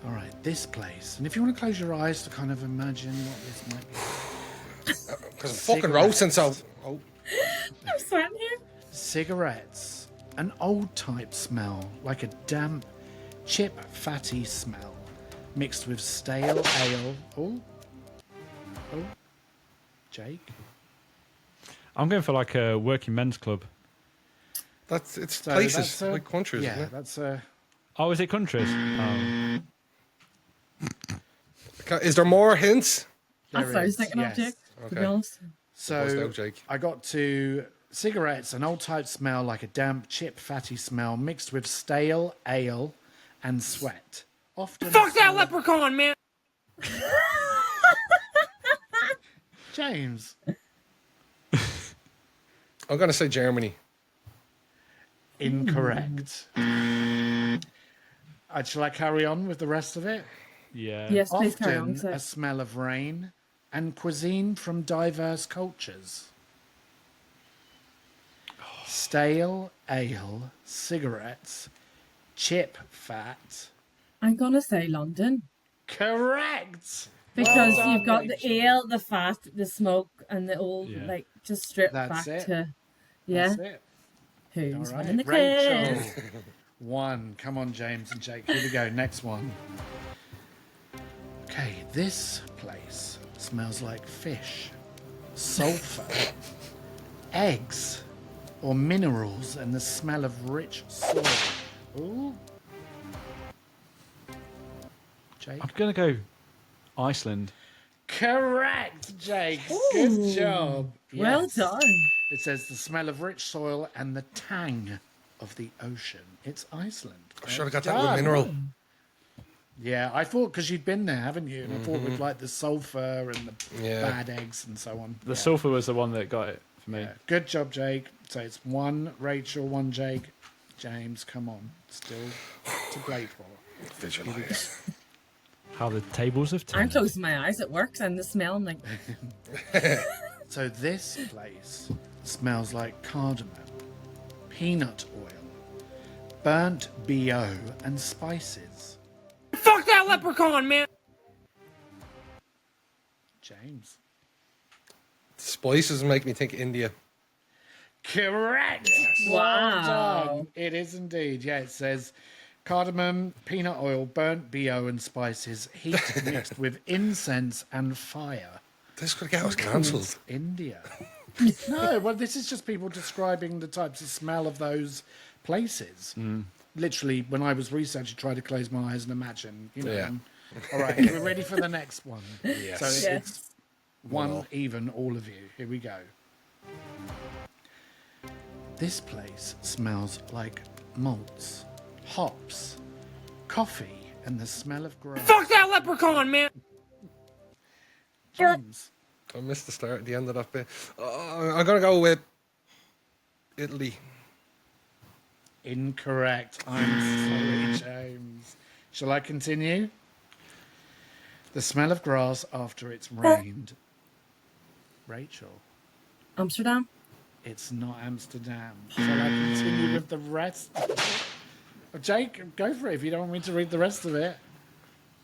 All right, this place. And if you want to close your eyes to kind of imagine what this might be. Because I'm fucking roasting, so. Oh. I'm sweating here. Cigarettes. An old type smell, like a damp, chip, fatty smell, mixed with stale ale. Oh. Jake? I'm going for like a working men's club. It's So places, that's a- like countries, Yeah, isn't it? that's a... Oh, is it countries? Is there more hints? That's what I was is, thinking yes. of, Jake. To be Okay. honest. Bust So out, Jake. I got to cigarettes, an old type smell like a damp, chip, fatty smell mixed with stale ale and sweat. Often Fuck that smell- leprechaun, man. James. I'm going to say Germany. Incorrect. Shall I carry on with the rest of it? Yeah. Yes, please carry on. Often a smell of rain and cuisine from diverse cultures. Stale ale, cigarettes, chip fat. I'm gonna say London Correct. because Well you've got done, the Rachel. ale, the fat, the smoke, and the old like just stripped That's back it. to yeah. That's it. Who's All winning right, the Rachel. quiz? 1. Come on, James and Jake. Here we go. Next one. Okay, this place smells like fish, sulfur, eggs, or minerals, and the smell of rich soil. Ooh. Jake? I'm going to go Iceland. Correct, Jake. Good job. Well Yes. done. It says the smell of rich soil and the tang of the ocean. It's Iceland. I should have got Well that with done. mineral. Yeah, I thought because you'd been there, haven't you? And I thought with like the sulfur and the Yeah. bad eggs and so on. The sulfur was the one that got it for me. Yeah. Good job, Jake. So it's 1 Rachel, 1 Jake. James, come on. Still to play for. Visualize. How the tables have I'm turned. closing my eyes. It works, and the smell. I'm like, So this place smells like cardamom, peanut oil, burnt BO, and spices. Fuck that leprechaun, man. James. Spices make me think India. Correct. Well Wow. done. It is indeed. Yeah, it says cardamom, peanut oil, burnt BO, and spices, heat mixed with incense and fire. This could get us cancelled. India. No, well, this is just people describing the types of smell of those places. Literally, when I was researching, tried to close my eyes and imagine. You know. Yeah. All right, we're ready for the next one. Yes. So it's yes. 1 even, all of you. Here we go. This place smells like malts, hops, coffee, and the smell of grass. Fuck that leprechaun, man. James. I missed the start at the end of that bit. I'm going to go with Italy. Incorrect. I'm sorry, James. Shall I continue? The smell of grass after it's rained. Rachel. Amsterdam. It's not Amsterdam. Shall I continue with the rest? Oh, Jake, go for it if you don't want me to read the rest of it.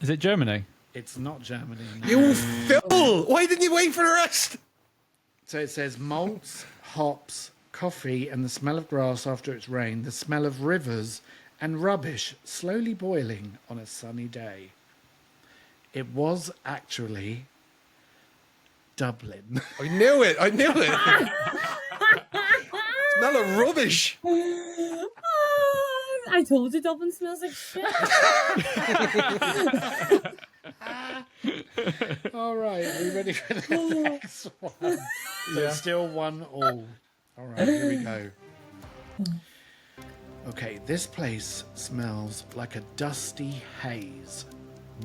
Is it Germany? It's not Germany. No. You fool! Why didn't you wait for the rest? So it says malts, hops, coffee, and the smell of grass after it's rained, the smell of rivers and rubbish slowly boiling on a sunny day. It was actually Dublin. I knew it. I knew it. Smell of rubbish. I told you Dublin smells like shit. All right, are we ready for the next one? So it's still 1 all. All right, here we go. Okay, this place smells like a dusty haze,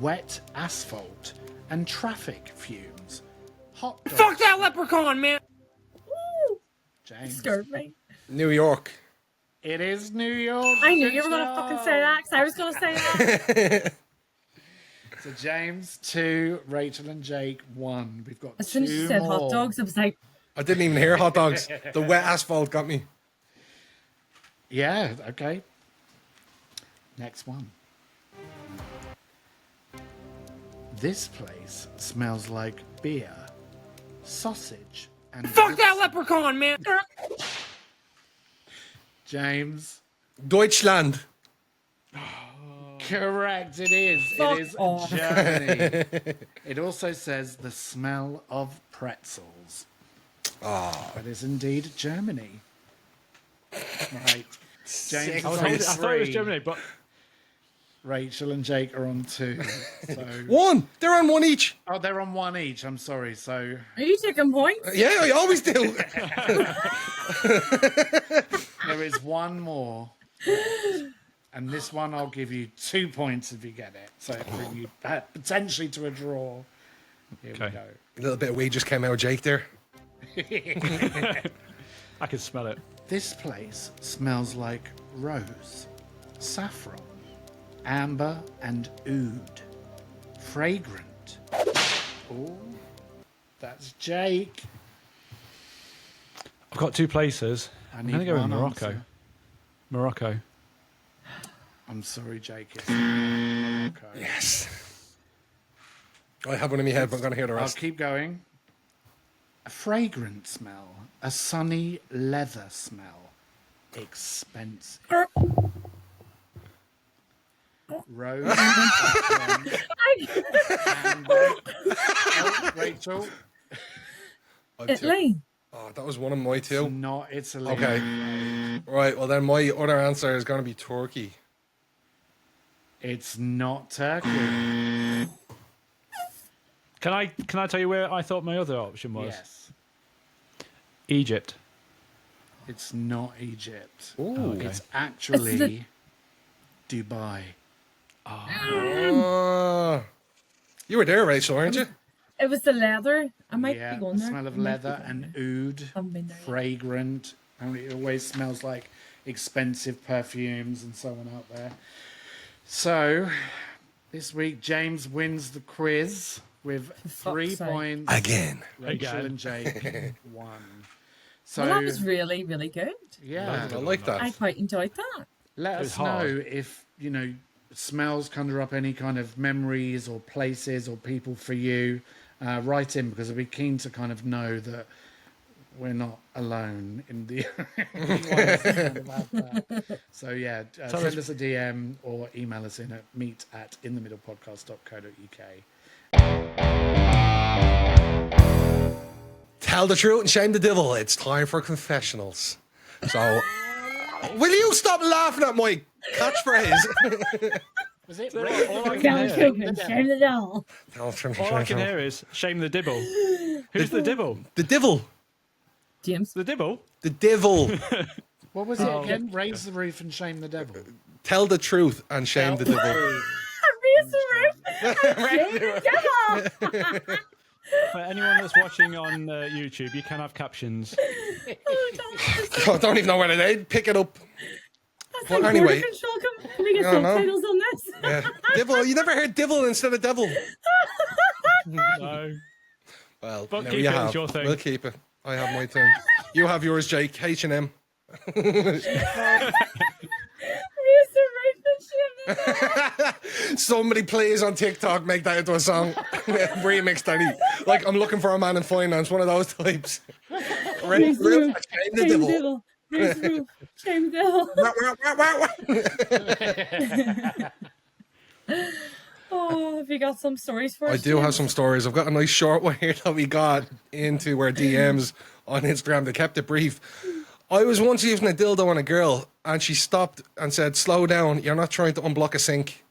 wet asphalt, and traffic fumes. Hot dogs. Fuck that leprechaun, man. James. Scared me. New York. It is New York. I knew Good you were gonna fucking job. say that because I was gonna say that. So James 2, Rachel and Jake 1. We've got As soon as you 2 said more. hot dogs, I was like, I didn't even hear hot dogs. The wet asphalt got me. Yeah, okay. Next one. This place smells like beer, sausage, and Fuck that leprechaun, man. James. Deutschland. Correct, it is. Fuck It is off. Germany. It also says the smell of pretzels. That is indeed Germany. Right. James I is on thought it was 3. Germany, but Rachel and Jake are on 2. So, One. They're on one each. oh, they're on 1 each. I'm sorry. So are you taking points? Yeah, I always do. there is 1 more. And this one I'll give you 2 points if you get it. So it'll bring you potentially to a draw. Here we Okay. go. A little bit of weed just came out of Jake there. I can smell it. This place smells like rose, saffron, amber, and oud. Fragrant. Oh, that's Jake. I've got 2 places. I'm going to go with one Morocco. answer. Morocco. I'm sorry, Jake. It's Morocco. Yes. I have one in my head, but I'm going to hear the I'll rest. keep going. A fragrant smell. A sunny leather smell. Expensive. Rose. Amber. Oh, Rachel. Italy. Oh, that was one of my 2. Not Italy. Okay. Right, well then my other answer is going to be Turkey. It's not Turkey. Can I tell you where I thought my other option was? Yes. Egypt. It's not Egypt. Ooh. It's actually Dubai. You were there, Rachel, weren't you? It was the leather. I might Yeah, be going the there. smell of I might be leather going and there. oud, Haven't been there yet. fragrant, and it always smells like expensive perfumes and so on out there. So, this week James wins the quiz with 3 sake. points. Again. Rachel Again. and Jake 1. So, Well, that was really, really good. yeah, I like that. I quite enjoyed that. let was us hard. know if, smells conjure up any kind of memories or places or people for you. Write in, because I'd be keen to kind of know that we're not alone in the about that. So yeah, send us a DM or email us in at meet@inthemiddlepodcast.co.uk. Tell the truth and shame the devil. It's time for confessionals. So, will you stop laughing at my catchphrase? Was it All I can Tell the hear- truth and shame the devil. all I can hear is shame the dibble. Who's the dibble? The devil. James. The dibble? The devil. What was it again? Raise the roof and shame the devil. Tell the truth and shame the devil. Raise the roof and shame the devil. For anyone that's watching on YouTube, you can have captions. I don't even know where they pick it up. That's Well, like anyway. border control. Can we get I don't know. subtitles on this? Yeah. Devil. You never heard devil instead of devil. No. Well, But there keep you it, have. it's your thing. We'll keep it. I have my thing. You have yours, Jake. H&M. Raise the roof and shame the devil. Somebody plays on TikTok, make that into a song. Remix that. Like, I'm looking for a man in finance, one of those types. Raise the roof. Shame the Shame the devil. devil. Raise the roof. Shame the devil. Oh, have you got some stories for us? I do have some stories. I've got a nice short one here that we got into our DMs on Instagram. They kept it brief. I was once using a dildo on a girl, and she stopped and said, "Slow down, you're not trying to unblock a sink."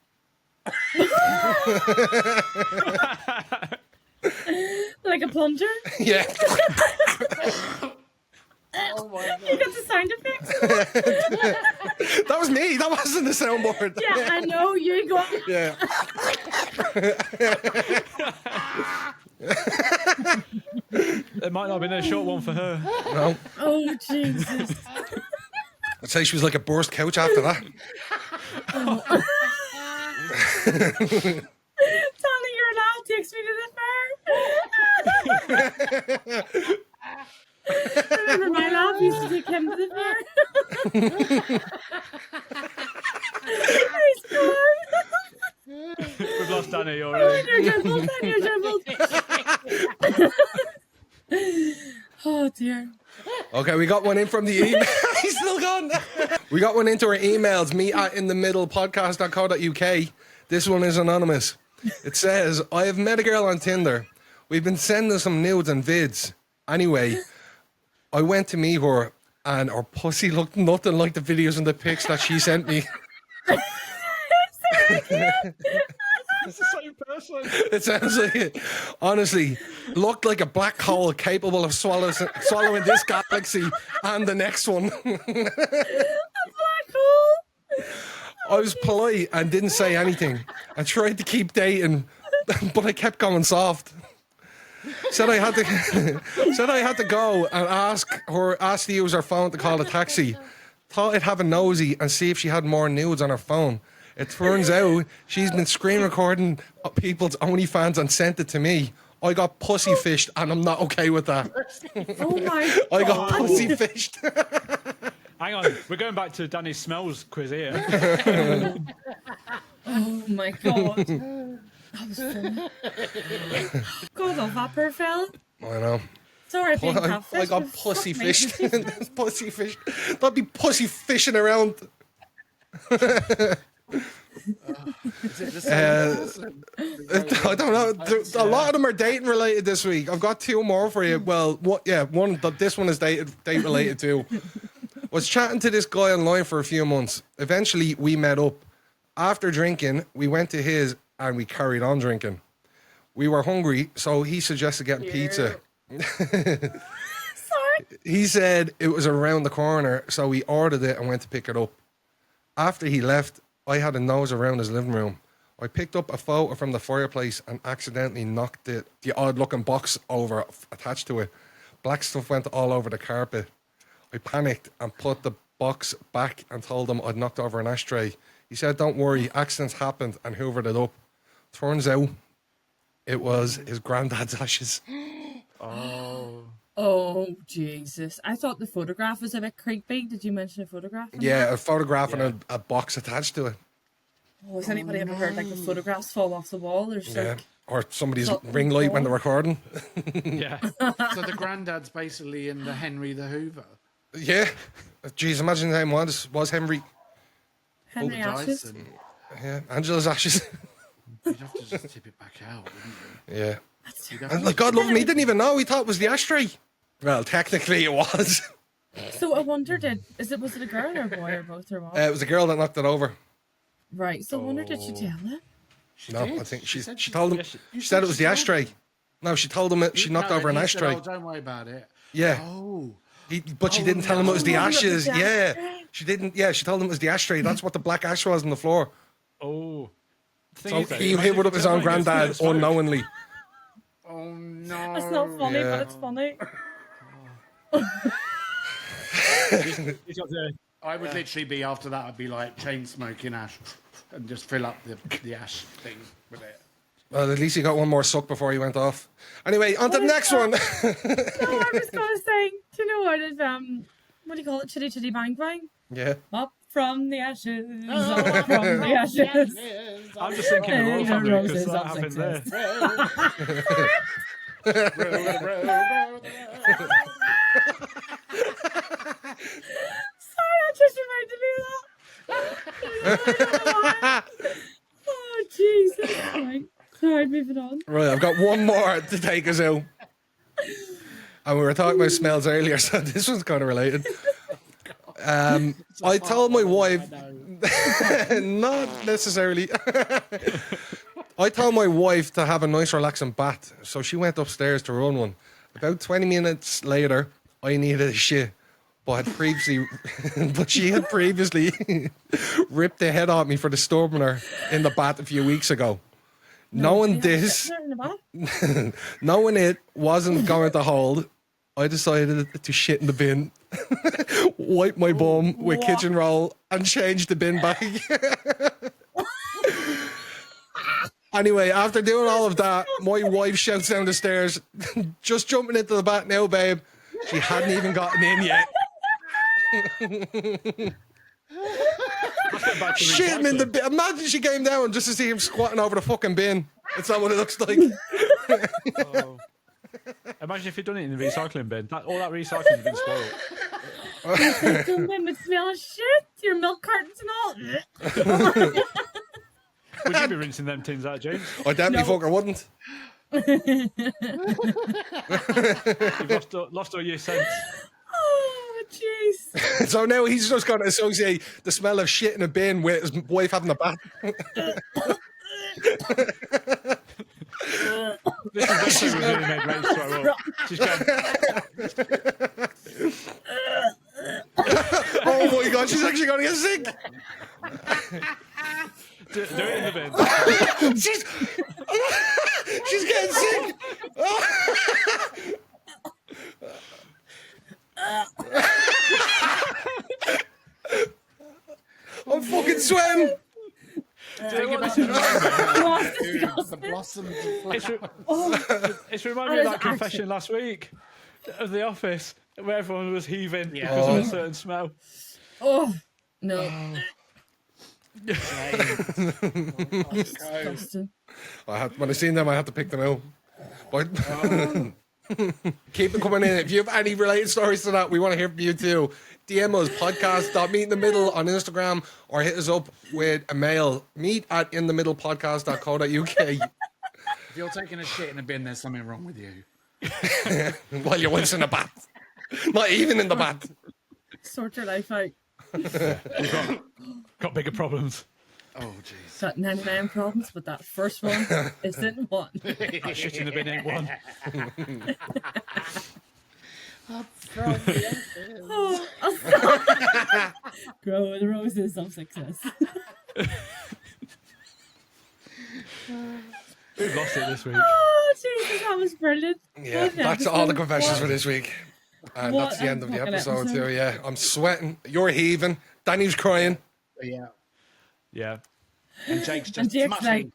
Like a plunger? Yeah. Oh my god! You got the sound effects? That was me. That wasn't the soundboard. Yeah, I know. You go. Yeah. It might not have been a short one for her. No. Oh, Jesus. I'd say she was like a burst couch after that. Tony, your laugh takes me to the fair. Remember my laugh used to take him to the fair? He's gone. We've lost Danny already. You're jumbled. Oh, dear. Okay, we got one in from the email. He's still gone. We got one into our emails, meetatInTheMiddlePodcast.co.uk. This one is anonymous. It says, I have met a girl on Tinder. We've been sending some nudes and vids. Anyway, I went to meet her and her pussy looked nothing like the videos and the pics that she sent me. It's the same person. It sounds like it. Honestly, looked like a black hole capable of swallowing this galaxy and the next one. A black hole. I was polite and didn't say anything. I tried to keep dating, but I kept going soft. said I had to go and ask to use her phone to call a taxi. Thought I'd have a nosy and see if she had more nudes on her phone. It turns out she's been screen recording people's OnlyFans and sent it to me. I got pussy fished and I'm not okay with that. Oh my God. I got pussy fished. Hang on, we're going back to Danny's smells quiz here. Oh my God. That was funny. God, love that poor fella. I know. Sorry, being I catfished, got but pussy fuck me. fished. Pussy fished. Don't be pussy fishing around. Is it the same person? I don't know. A lot of them are dating related this week. I've got two more for you. Well, one. This one is date related too. Was chatting to this guy online for a few months. Eventually, we met up. After drinking, we went to his and we carried on drinking. We were hungry, so he suggested getting pizza. Sorry. He said it was around the corner, so we ordered it and went to pick it up. After he left, I had a nose around his living room. I picked up a photo from the fireplace and accidentally knocked the odd-looking box over attached to it. Black stuff went all over the carpet. I panicked and put the box back and told him I'd knocked over an ashtray. He said, "Don't worry, accidents happened," and hoovered it up. Turns out it was his granddad's ashes. Oh, Jesus. I thought the photograph was a bit creepy. Did you mention a photograph? Yeah, a photograph and a box attached to it. Oh, has anybody ever heard like the photographs fall off the wall? There's Yeah. like Or somebody's something ring light when wrong. they're recording. Yeah. So the granddad's basically in the Henry the Hoover. Yeah. Jeez, imagine the name was Henry. Henry the Ashes. Dyson. Yeah, Angela's ashes. You'd have to just tip it back out, wouldn't you? Yeah. You'd have And to- like, God love him, he didn't even know. He thought it was the ashtray. Well, technically it was. So I wondered, was it a girl or a boy or both or what? It was a girl that knocked it over. Right. So I wondered, did she tell him? No, did. I think She she said she she- told him. Yeah, She said it was the told ashtray. No, she told him she knocked No, over an and he said, ashtray. "Oh, don't worry about it." Yeah. Oh. But she didn't tell him it was the no. ashes. Oh, the Yeah. ashtray. She didn't. Yeah, she told him it was the ashtray. That's what the black ash was on the floor. Oh. The thing So is, though, he imagine hit up if his you own tell him, granddad it's fine. unknowingly. Oh no. It's not funny, Yeah. but it's funny. He's got the- I would literally be after that. I'd be like chain smoking ash, and just fill up the ash thing with it. Well, at least he got one more suck before he went off. Anyway, on to the What is next that? one. No, I was gonna say, do you know what it what do you call it? Chitty chitty bang bang. Yeah. Up from the ashes, up from the ashes. I'm just thinking of Royal Hey, Family because roses that of happened success. Sorry, that just reminded me of that. Oh, Jesus. Right. Sorry, moving on. Right, I've got one more to take us out. And we were talking about smells earlier, so this one's kind of related. I told my wife, not necessarily. I told my wife to have a nice relaxing bath, so she went upstairs to run one. About 20 minutes later, I needed a shit, but she had previously ripped the head off me for disturbing her in the bath a few weeks ago. Knowing this, In the bath? knowing it wasn't going to hold, I decided to shit in the bin, wipe my bum with what? kitchen roll, and change the bin bag. Anyway, after doing all of that, my wife shouts down the stairs, "Just jumping into the bath now, babe." She hadn't even gotten in yet. Let's get back to Shit him in the recycling. bin. Imagine she came down just to see him squatting over the fucking bin. That's not what it looks like. Oh. Imagine if you'd done it in the recycling bin. All that recycling's been spoiled. Don't make me smell of shit. Your milk cartons and all. Would you be rinsing them tins out, James? I definitely fucker wouldn't. You've lost all your sense. Oh, jeez. So now he's just going to associate the smell of shit in a bin with his wife having a bath. This is definitely really made Rach throw up. She's gone, Oh my god, she's actually going to get sick. do it in the bin. She's getting sick. I'm fucking sweating. The blossoms. It's reminded me of that confession last week of The Office where everyone was heaving because of a certain smell. Oh no. Disgusting. When I seen them, I had to pick them out. But keep them coming in. If you have any related stories to that, we want to hear from you too. DM us podcast.meetinthemiddle on Instagram or hit us up with a mail, meet@inthemiddlepodcast.co.uk. If you're taking a shit in a bin, there's something wrong with you. While your wife's in a bath. Not even in the bath. Sort your life out. Got bigger problems. Oh, jeez. Got 99 problems, but that first one isn't one. That shit in the bin ain't one. Grow the roses of success. We've lost it this week. Oh, Jesus, that was brilliant. Yeah, Okay, that's all the confessions for this week. And What that's the a end of the fucking episode episode. too, yeah. I'm sweating. You're heaving. Danny's crying. Yeah. Yeah. And Jake's And just Jake's smashing.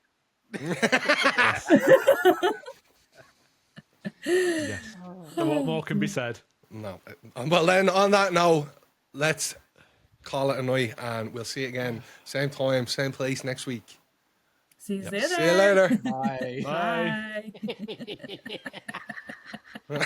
Yes. So what more can be said? No. Well, then, on that note, let's call it a night and we'll see you again. Same time, same place next week. See you later. See you later. Bye. Bye. Bye.